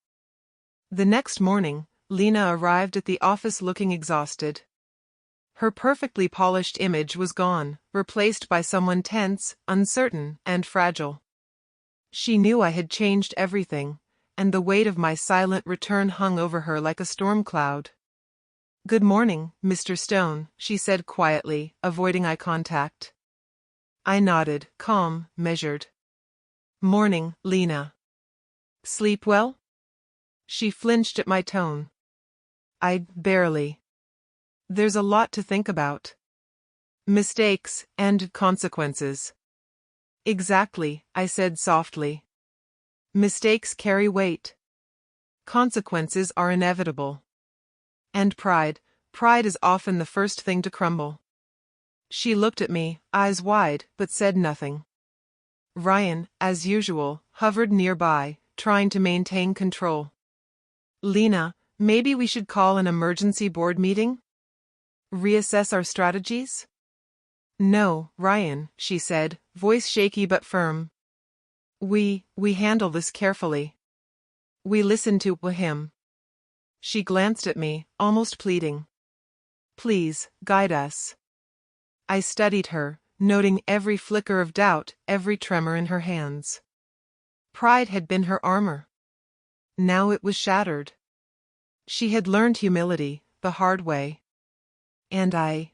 The next morning, Lena arrived at the office looking exhausted. Her perfectly polished image was gone, replaced by someone tense, uncertain, and fragile. She knew I had changed everything, and the weight of my silent return hung over her like a storm cloud. "Good morning, Mr. Stone," she said quietly, avoiding eye contact. I nodded, calm, measured. "Morning, Lena. Sleep well?" She flinched at my tone. Barely. There's a lot to think about. Mistakes and consequences." "Exactly," I said softly. "Mistakes carry weight. Consequences are inevitable. And pride is often the first thing to crumble." She looked at me, eyes wide, but said nothing. Ryan, as usual, hovered nearby, trying to maintain control. "Lena, maybe we should call an emergency board meeting? Reassess our strategies?" "No, Ryan," she said, voice shaky but firm. We handle this carefully. We listen to him." She glanced at me, almost pleading. "Please, guide us." I studied her, noting every flicker of doubt, every tremor in her hands. Pride had been her armor. Now it was shattered. She had learned humility, the hard way. And I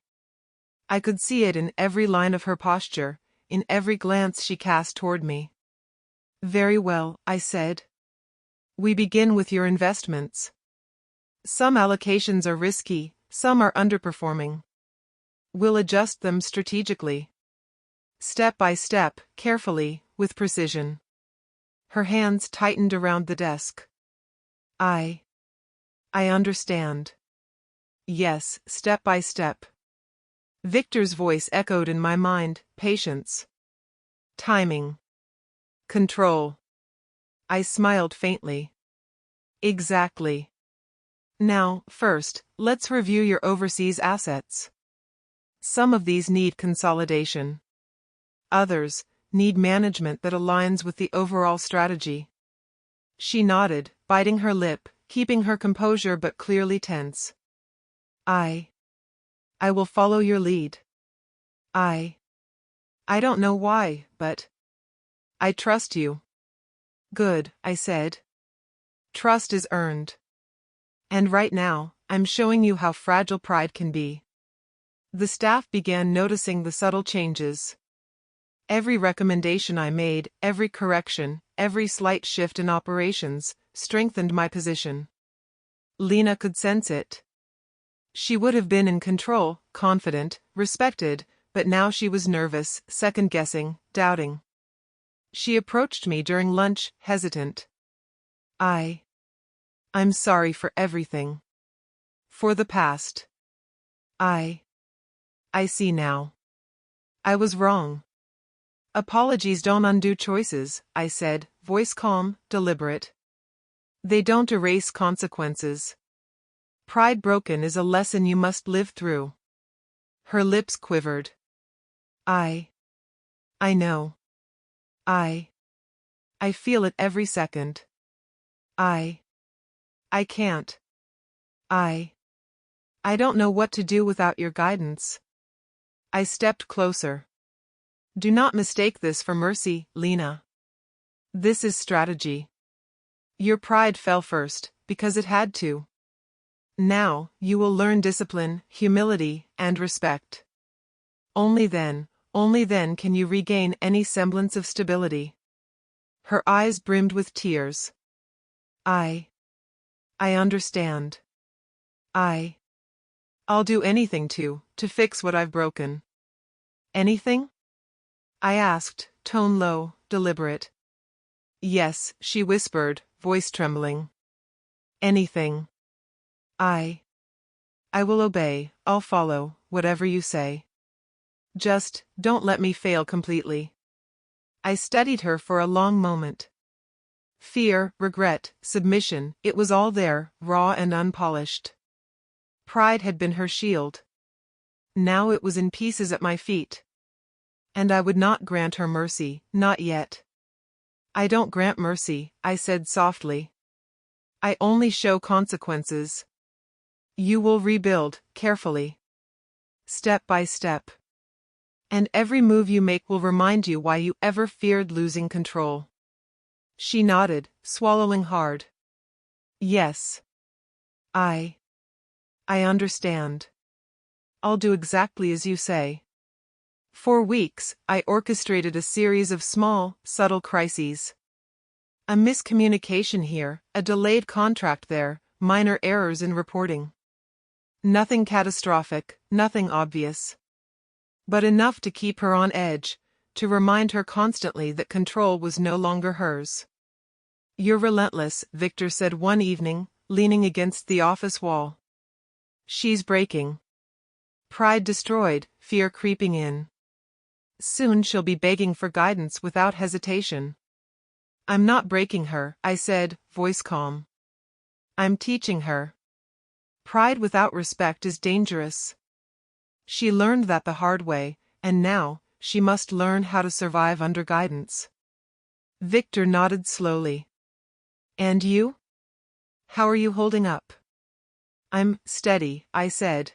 could see it in every line of her posture, in every glance she cast toward me. "Very well," I said. "We begin with your investments. Some allocations are risky, some are underperforming. We'll adjust them strategically. Step by step, carefully, with precision." Her hands tightened around the desk. I understand. Yes, step by step." Victor's voice echoed in my mind, patience. Timing. Control. I smiled faintly. Exactly. Now, first, let's review your overseas assets. Some of these need consolidation. Others need management that aligns with the overall strategy. She nodded, biting her lip, keeping her composure but clearly tense. I will follow your lead. I don't know why, but I trust you." "Good," I said. "Trust is earned. And right now, I'm showing you how fragile pride can be." The staff began noticing the subtle changes. Every recommendation I made, every correction, every slight shift in operations, strengthened my position. Lena could sense it. She would have been in control, confident, respected, but now she was nervous, second-guessing, doubting. She approached me during lunch, hesitant. I'm sorry for everything. For the past. I see now. I was wrong. Apologies don't undo choices, I said, voice calm, deliberate. They don't erase consequences. Pride broken is a lesson you must live through. Her lips quivered. I know. I feel it every second. I can't. I don't know what to do without your guidance. I stepped closer. Do not mistake this for mercy, Lena. This is strategy. Your pride fell first, because it had to. Now, you will learn discipline, humility, and respect. Only then can you regain any semblance of stability. Her eyes brimmed with tears. I understand. I'll do anything to fix what I've broken. Anything? I asked, tone low, deliberate. Yes, she whispered, voice trembling. Anything. I will obey, I'll follow, whatever you say. Just, don't let me fail completely. I studied her for a long moment. Fear, regret, submission, it was all there, raw and unpolished. Pride had been her shield. Now it was in pieces at my feet. And I would not grant her mercy, not yet. I don't grant mercy, I said softly. I only show consequences. You will rebuild, carefully. Step by step. And every move you make will remind you why you ever feared losing control. She nodded, swallowing hard. Yes. I understand. I'll do exactly as you say. For weeks, I orchestrated a series of small, subtle crises. A miscommunication here, a delayed contract there, minor errors in reporting. Nothing catastrophic, nothing obvious. But enough to keep her on edge, to remind her constantly that control was no longer hers. You're relentless, Victor said one evening, leaning against the office wall. She's breaking. Pride destroyed, fear creeping in. Soon she'll be begging for guidance without hesitation. I'm not breaking her, I said, voice calm. I'm teaching her. Pride without respect is dangerous. She learned that the hard way, and now, she must learn how to survive under guidance. Victor nodded slowly. And you? How are you holding up? I'm steady, I said.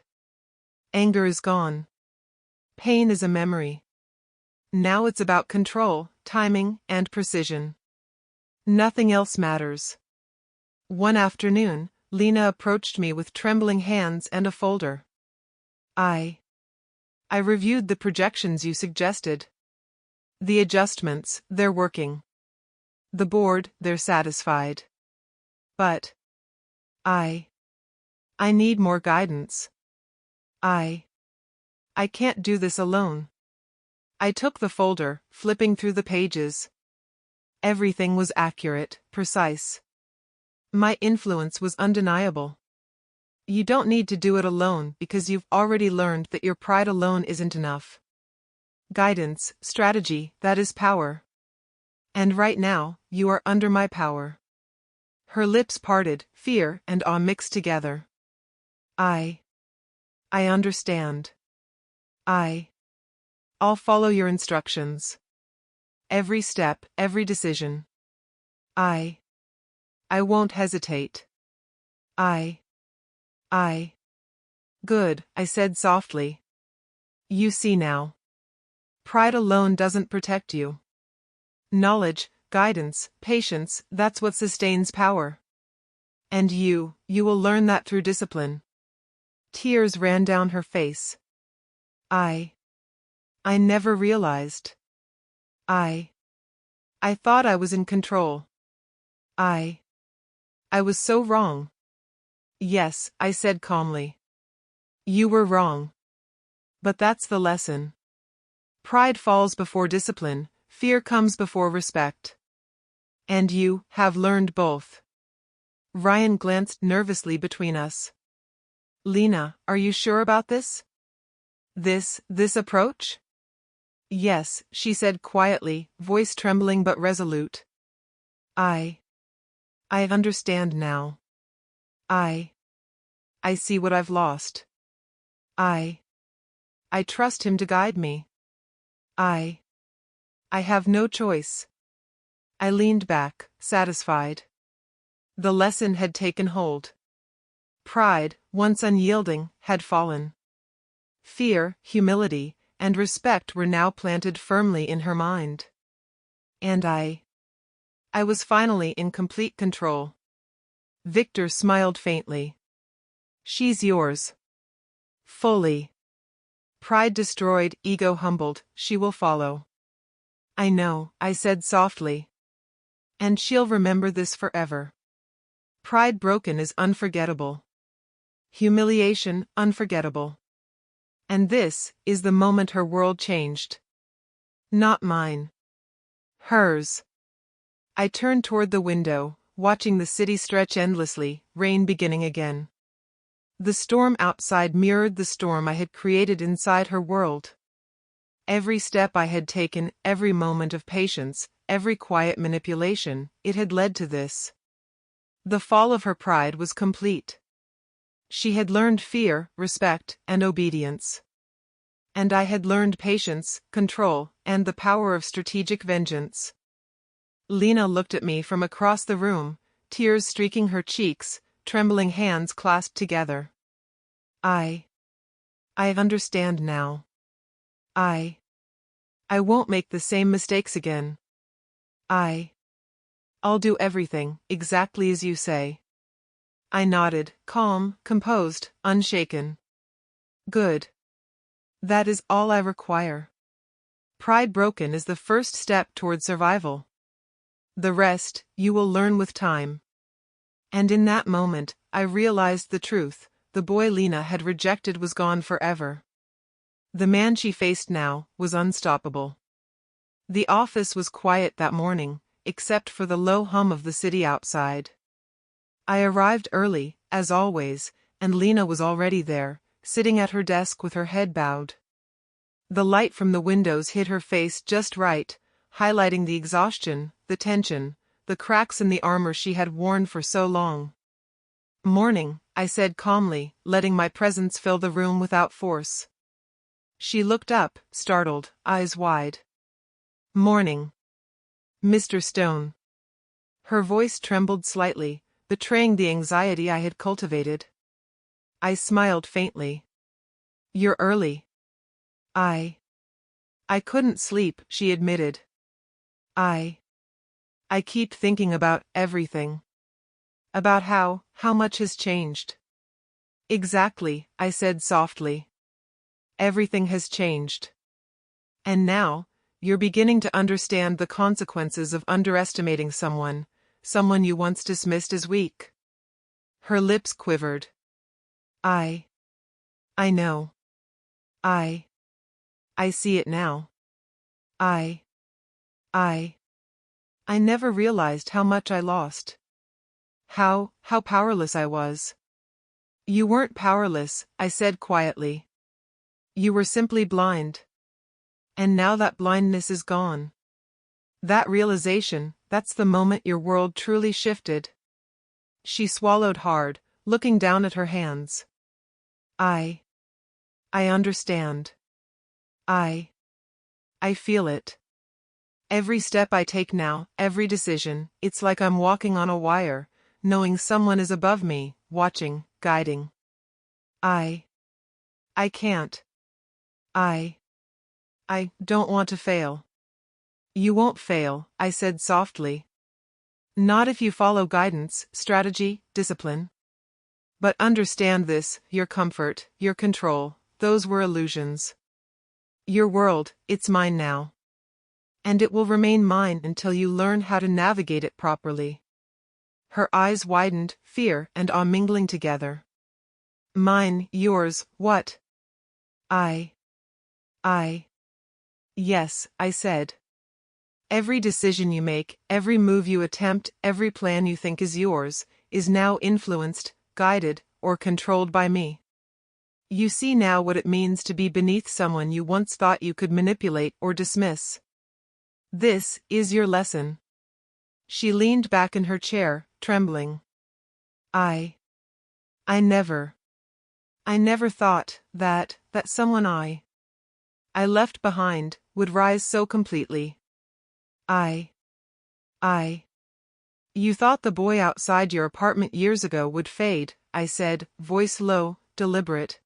Anger is gone. Pain is a memory. Now it's about control, timing, and precision. Nothing else matters. One afternoon, Lena approached me with trembling hands and a folder. I reviewed the projections you suggested. The adjustments, they're working. The board, they're satisfied. But I need more guidance. I can't do this alone. I took the folder, flipping through the pages. Everything was accurate, precise. My influence was undeniable. You don't need to do it alone because you've already learned that your pride alone isn't enough. Guidance, strategy, that is power. And right now, you are under my power. Her lips parted, fear and awe mixed together. I understand. I'll follow your instructions. Every step, every decision. I won't hesitate. Good, I said softly. You see now. Pride alone doesn't protect you. Knowledge, guidance, patience, that's what sustains power. And you will learn that through discipline. Tears ran down her face. I never realized. I thought I was in control. I was so wrong. Yes, I said calmly. You were wrong. But that's the lesson. Pride falls before discipline, fear comes before respect. And you have learned both. Ryan glanced nervously between us. Lena, are you sure about this? This approach? Yes, she said quietly, voice trembling but resolute. I understand now. I see what I've lost. I trust him to guide me. I have no choice. I leaned back, satisfied. The lesson had taken hold. Pride, once unyielding, had fallen. Fear, humility, and respect were now planted firmly in her mind. And I was finally in complete control. Victor smiled faintly. She's yours. Fully. Pride destroyed, ego humbled, she will follow. I know, I said softly. And she'll remember this forever. Pride broken is unforgettable. Humiliation, unforgettable. And this is the moment her world changed. Not mine. Hers. I turned toward the window, watching the city stretch endlessly, rain beginning again. The storm outside mirrored the storm I had created inside her world. Every step I had taken, every moment of patience, every quiet manipulation, it had led to this. The fall of her pride was complete. She had learned fear, respect, and obedience. And I had learned patience, control, and the power of strategic vengeance. Lena looked at me from across the room, tears streaking her cheeks, trembling hands clasped together. I understand now. I won't make the same mistakes again. I I'll do everything, exactly as you say. I nodded, calm, composed, unshaken. Good. That is all I require. Pride broken is the first step toward survival. The rest, you will learn with time. And in that moment, I realized the truth. The boy Lena had rejected was gone forever. The man she faced now was unstoppable. The office was quiet that morning, except for the low hum of the city outside. I arrived early, as always, and Lena was already there, sitting at her desk with her head bowed. The light from the windows hit her face just right, highlighting the exhaustion, the tension, the cracks in the armor she had worn for so long. Morning, I said calmly, letting my presence fill the room without force. She looked up, startled, eyes wide. Morning. Mr. Stone. Her voice trembled slightly, betraying the anxiety I had cultivated. I smiled faintly. You're early. I couldn't sleep, she admitted. I keep thinking about everything. About how much has changed. Exactly, I said softly. Everything has changed. And now, you're beginning to understand the consequences of underestimating someone you once dismissed as weak. Her lips quivered. I know. I see it now. I never realized how much I lost. How powerless I was. You weren't powerless, I said quietly. You were simply blind. And now that blindness is gone. That realization, that's the moment your world truly shifted. She swallowed hard, looking down at her hands. I understand. I feel it. Every step I take now, every decision, it's like I'm walking on a wire, knowing someone is above me, watching, guiding. I can't. I don't want to fail. You won't fail, I said softly. Not if you follow guidance, strategy, discipline. But understand this, your comfort, your control, those were illusions. Your world, it's mine now. And it will remain mine until you learn how to navigate it properly. Her eyes widened, fear and awe mingling together. Mine, yours, what? Yes, I said. Every decision you make, every move you attempt, every plan you think is yours, is now influenced, guided, or controlled by me. You see now what it means to be beneath someone you once thought you could manipulate or dismiss. This is your lesson. She leaned back in her chair, trembling. I never thought that someone I left behind would rise so completely. You thought the boy outside your apartment years ago would fade, I said, voice low, deliberate.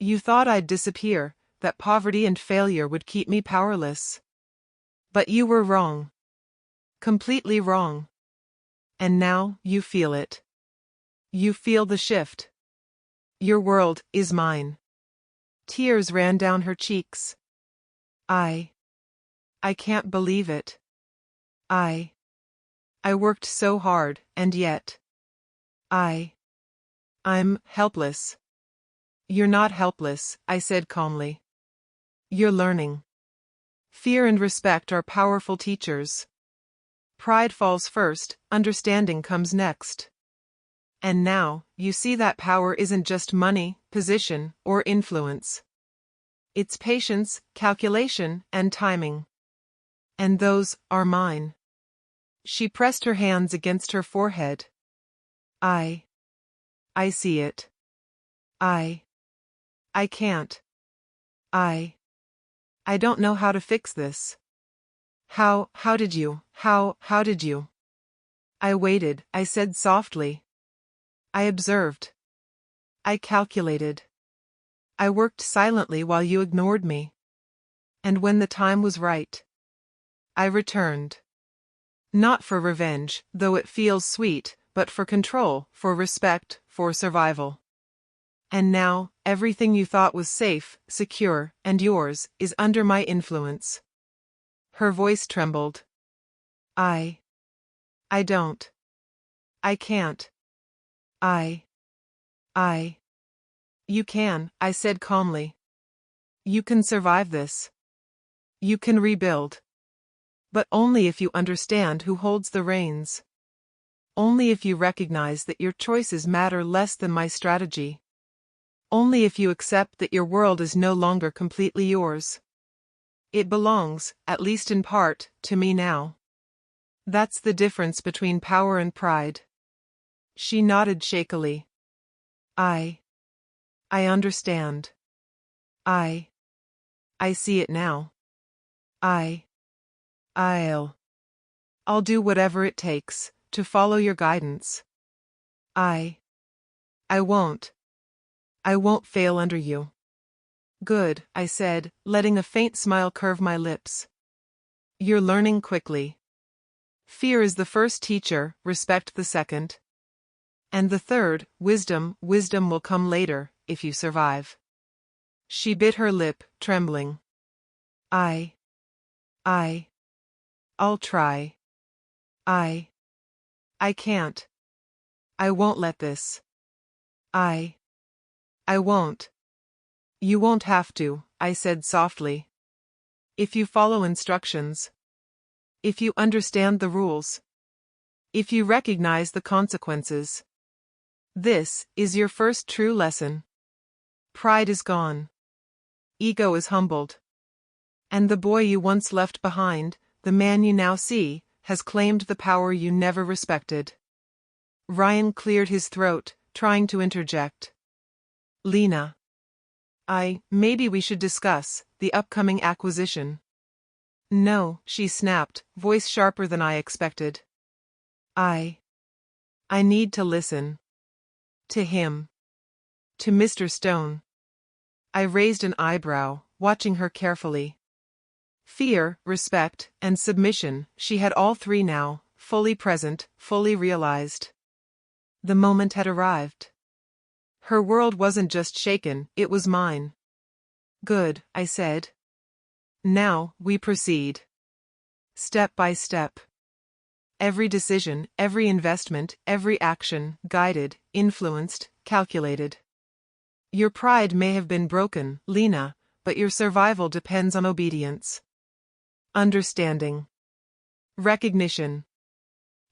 You thought I'd disappear, that poverty and failure would keep me powerless. But you were wrong. Completely wrong. And now, you feel it. You feel the shift. Your world is mine. Tears ran down her cheeks. I can't believe it. I worked so hard, and yet. I'm helpless. You're not helpless, I said calmly. You're learning. Fear and respect are powerful teachers. Pride falls first, understanding comes next. And now, you see that power isn't just money, position, or influence. It's patience, calculation, and timing. And those are mine. She pressed her hands against her forehead. I see it. I can't. I don't know how to fix this. How did you? I waited, I said softly. I observed. I calculated. I worked silently while you ignored me. And when the time was right, I returned. Not for revenge, though it feels sweet, but for control, for respect, for survival. And now, everything you thought was safe, secure, and yours, is under my influence. Her voice trembled. I don't. I can't. I. You can, I said calmly. You can survive this. You can rebuild. But only if you understand who holds the reins. Only if you recognize that your choices matter less than my strategy. Only if you accept that your world is no longer completely yours. It belongs, at least in part, to me now. That's the difference between power and pride. She nodded shakily. I understand. I see it now. I'll do whatever it takes to follow your guidance. I won't fail under you. Good, I said, letting a faint smile curve my lips. You're learning quickly. Fear is the first teacher, respect the second. And the third, wisdom will come later, if you survive. She bit her lip, trembling. I'll try. I can't. I won't let this. I won't. You won't have to, I said softly. If you follow instructions. If you understand the rules. If you recognize the consequences. This is your first true lesson. Pride is gone. Ego is humbled. And the boy you once left behind, the man you now see, has claimed the power you never respected. Ryan cleared his throat, trying to interject. Lena. Maybe we should discuss the upcoming acquisition. No, she snapped, voice sharper than I expected. I need to listen. To him. To Mr. Stone. I raised an eyebrow, watching her carefully. Fear, respect, and submission, she had all three now, fully present, fully realized. The moment had arrived. Her world wasn't just shaken, it was mine. Good, I said. Now, we proceed. Step by step. Every decision, every investment, every action, guided, influenced, calculated. Your pride may have been broken, Lena, but your survival depends on obedience. Understanding. Recognition.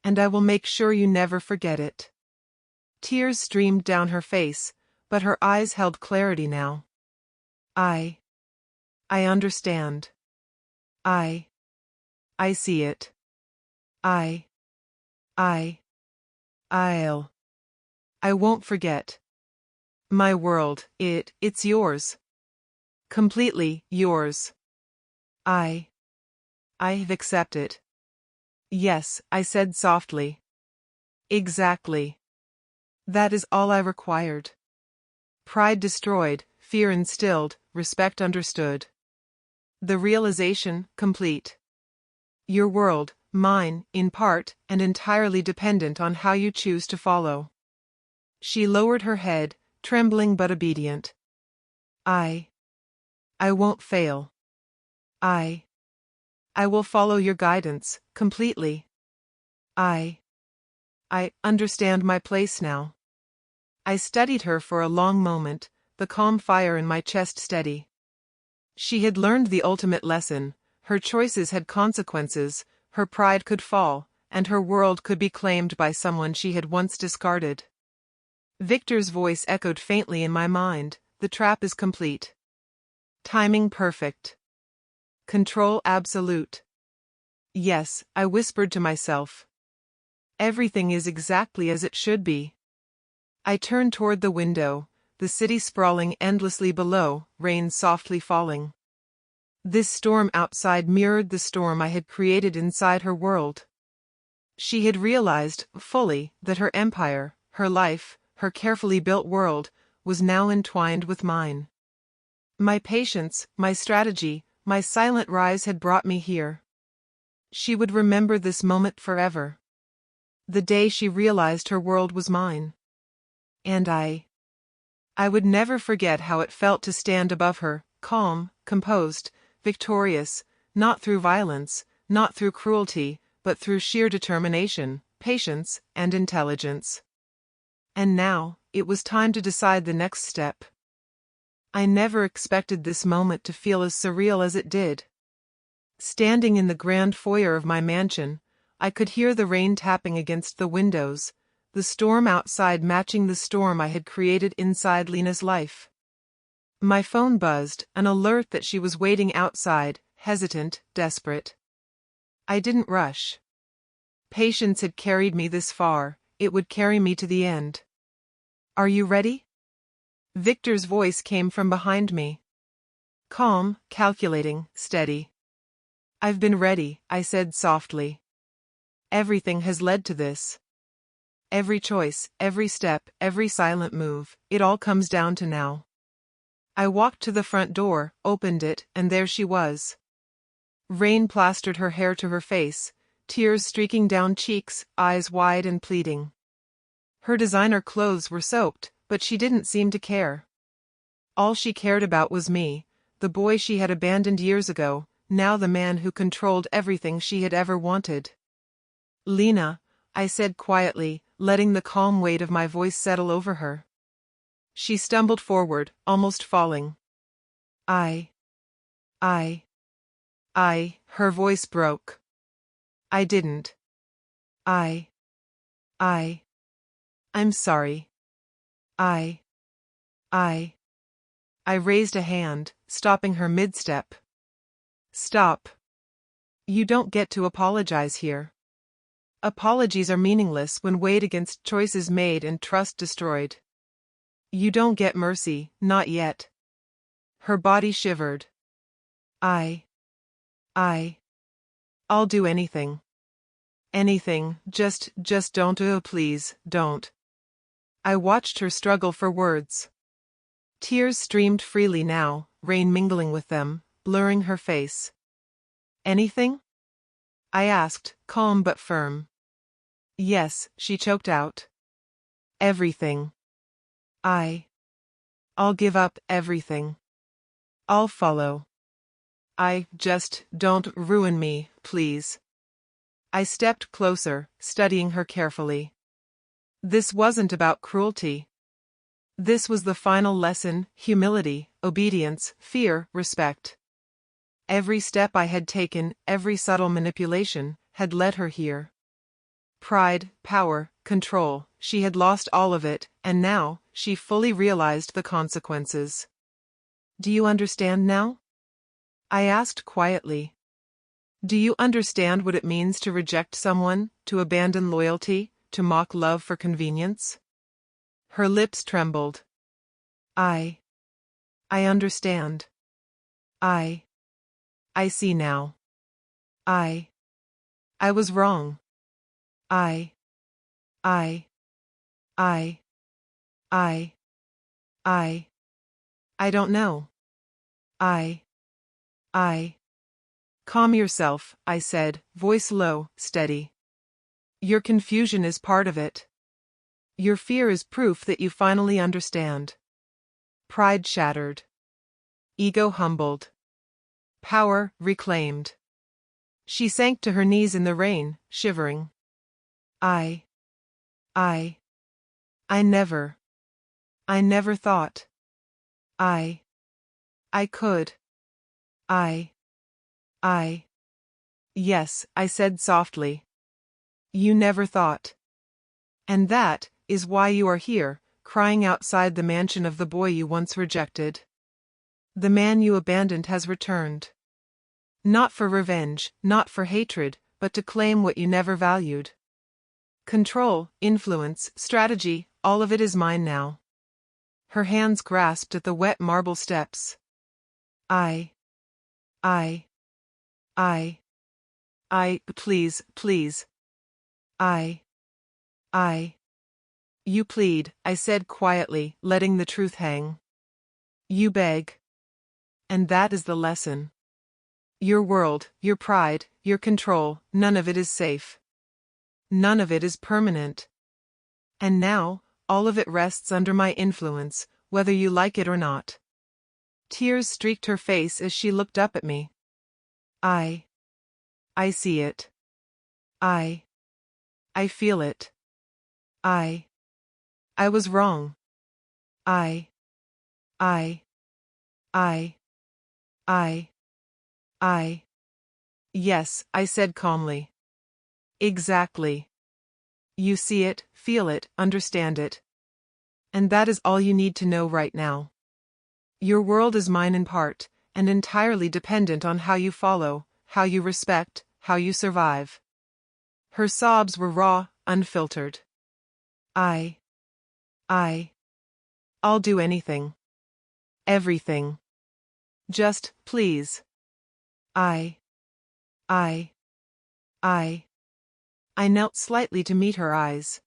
And I will make sure you never forget it. Tears streamed down her face, but her eyes held clarity now. I understand. I see it. I won't forget. My world, it's yours. Completely yours. I have accepted. Yes, I said softly. Exactly. That is all I required. Pride destroyed, fear instilled, respect understood. The realization, complete. Your world, mine, in part, and entirely dependent on how you choose to follow. She lowered her head, trembling but obedient. I won't fail. I will follow your guidance, completely. I understand my place now. I studied her for a long moment, the calm fire in my chest steady. She had learned the ultimate lesson, her choices had consequences, her pride could fall, and her world could be claimed by someone she had once discarded. Victor's voice echoed faintly in my mind, the trap is complete. Timing perfect. Control absolute. Yes, I whispered to myself. Everything is exactly as it should be. I turned toward the window, the city sprawling endlessly below, rain softly falling. This storm outside mirrored the storm I had created inside her world. She had realized, fully, that her empire, her life, her carefully built world, was now entwined with mine. My patience, my strategy, my silent rise had brought me here. She would remember this moment forever. The day she realized her world was mine. And I would never forget how it felt to stand above her, calm, composed, victorious, not through violence, not through cruelty, but through sheer determination, patience, and intelligence. And now, it was time to decide the next step. I never expected this moment to feel as surreal as it did. Standing in the grand foyer of my mansion, I could hear the rain tapping against the windows, the storm outside matching the storm I had created inside Lena's life. My phone buzzed, an alert that she was waiting outside, hesitant, desperate. I didn't rush. Patience had carried me this far, it would carry me to the end. Are you ready? Victor's voice came from behind me. Calm, calculating, steady. I've been ready, I said softly. Everything has led to this. Every choice, every step, every silent move, it all comes down to now. I walked to the front door, opened it, and there she was. Rain plastered her hair to her face, tears streaking down cheeks, eyes wide and pleading. Her designer clothes were soaked, but she didn't seem to care. All she cared about was me, the boy she had abandoned years ago, now the man who controlled everything she had ever wanted. Lena, I said quietly, letting the calm weight of my voice settle over her. She stumbled forward, almost falling. Her voice broke. I didn't. I'm sorry. I raised a hand, stopping her mid-step. Stop. You don't get to apologize here. Apologies are meaningless when weighed against choices made and trust destroyed. You don't get mercy, not yet. Her body shivered. I'll do anything. Anything, just don't, please, don't. I watched her struggle for words. Tears streamed freely now, rain mingling with them, blurring her face. Anything? I asked, calm but firm. Yes, she choked out. Everything. I'll give up everything. I'll follow. Just don't ruin me, please. I stepped closer, studying her carefully. This wasn't about cruelty. This was the final lesson: humility, obedience, fear, respect. Every step I had taken, every subtle manipulation, had led her here. Pride, power, control, she had lost all of it, and now, she fully realized the consequences. Do you understand now? I asked quietly. Do you understand what it means to reject someone, to abandon loyalty, to mock love for convenience? Her lips trembled. I understand. I see now. I was wrong. I don't know. Calm yourself, I said, voice low, steady. Your confusion is part of it. Your fear is proof that you finally understand. Pride shattered. Ego humbled. Power reclaimed. She sank to her knees in the rain, shivering. I never thought I could. Yes, I said softly. You never thought. And that is why you are here, crying outside the mansion of the boy you once rejected. The man you abandoned has returned. Not for revenge, not for hatred, but to claim what you never valued. Control, influence, strategy, all of it is mine now. Her hands grasped at the wet marble steps. Please. You plead, I said quietly, letting the truth hang. You beg. And that is the lesson. Your world, your pride, your control, none of it is safe. None of it is permanent. And now, all of it rests under my influence, whether you like it or not. Tears streaked her face as she looked up at me. I see it. I feel it. I was wrong. I Yes, I said calmly. Exactly. You see it, feel it, understand it. And that is all you need to know right now. Your world is mine in part, and entirely dependent on how you follow, how you respect, how you survive. Her sobs were raw, unfiltered. I'll do anything. Everything. Just, please. I knelt slightly to meet her eyes.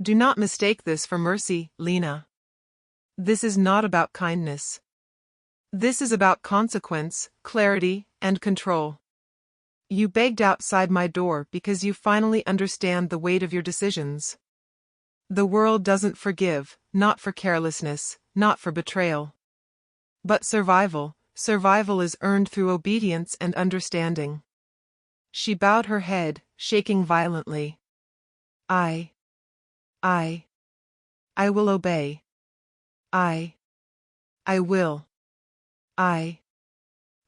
Do not mistake this for mercy, Lena. This is not about kindness. This is about consequence, clarity, and control. You begged outside my door because you finally understand the weight of your decisions. The world doesn't forgive, not for carelessness, not for betrayal. But survival is earned through obedience and understanding. She bowed her head, shaking violently. I will obey. I will.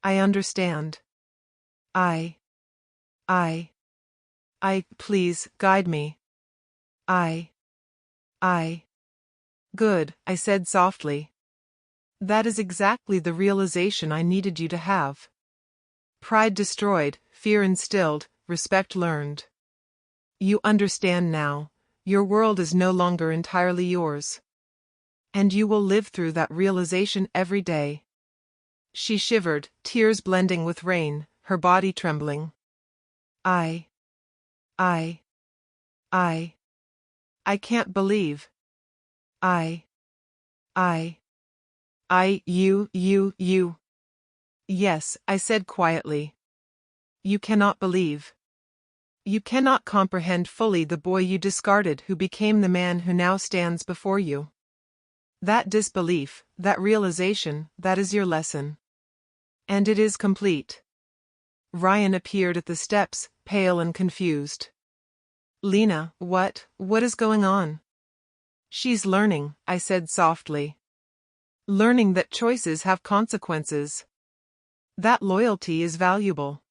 I understand. Please, guide me. Good, I said softly. That is exactly the realization I needed you to have. Pride destroyed, fear instilled, respect learned. You understand now. Your world is no longer entirely yours. And you will live through that realization every day. She shivered, tears blending with rain, her body trembling. I can't believe. You. Yes, I said quietly. You cannot believe. You cannot comprehend fully the boy you discarded who became the man who now stands before you. That disbelief, that realization, that is your lesson. And it is complete. Ryan appeared at the steps, pale and confused. Lena, what is going on? She's learning, I said softly. Learning that choices have consequences. That loyalty is valuable.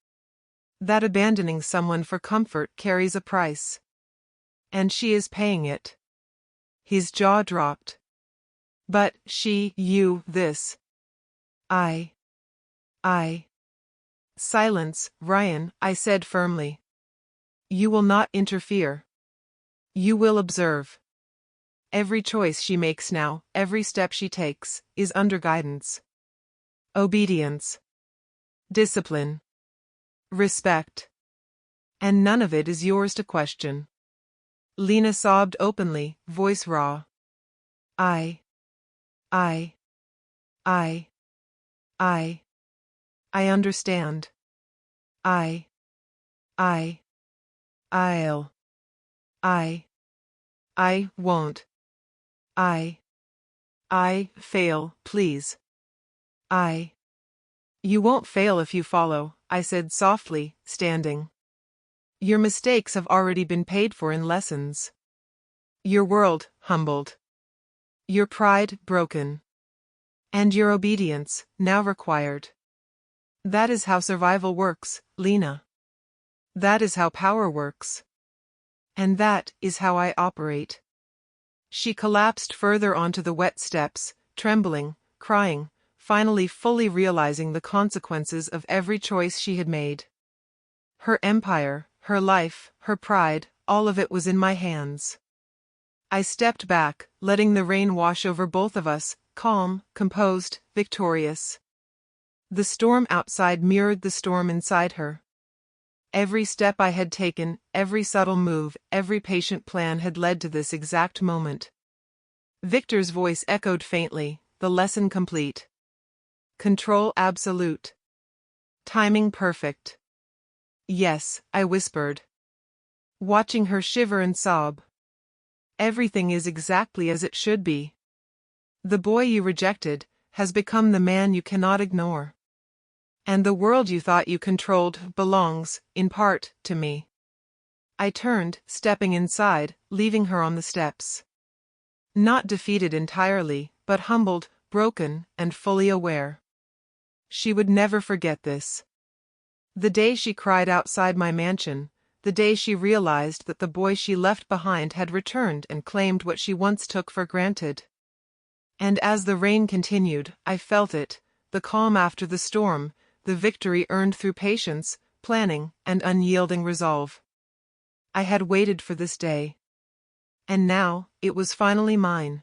That abandoning someone for comfort carries a price. And she is paying it. His jaw dropped. But this. I. Silence, Ryan, I said firmly. You will not interfere. You will observe. Every choice she makes now, every step she takes, is under guidance. Obedience. Discipline. Respect. And none of it is yours to question. Lena sobbed openly, voice raw. I understand. I'll. I won't. I fail, please. You won't fail if you follow, I said softly, standing. Your mistakes have already been paid for in lessons. Your world, humbled. Your pride, broken. And your obedience, now required. That is how survival works, Lena. That is how power works. And that is how I operate. She collapsed further onto the wet steps, trembling, crying, finally fully realizing the consequences of every choice she had made. Her empire, her life, her pride, all of it was in my hands. I stepped back, letting the rain wash over both of us, calm, composed, victorious. The storm outside mirrored the storm inside her. Every step I had taken, every subtle move, every patient plan had led to this exact moment. Victor's voice echoed faintly, the lesson complete. Control absolute. Timing perfect. Yes, I whispered, watching her shiver and sob. Everything is exactly as it should be. The boy you rejected has become the man you cannot ignore. And the world you thought you controlled belongs, in part, to me. I turned, stepping inside, leaving her on the steps. Not defeated entirely, but humbled, broken, and fully aware. She would never forget this. The day she cried outside my mansion, the day she realized that the boy she left behind had returned and claimed what she once took for granted. And as the rain continued, I felt it, the calm after the storm, the victory earned through patience, planning, and unyielding resolve. I had waited for this day. And now, it was finally mine.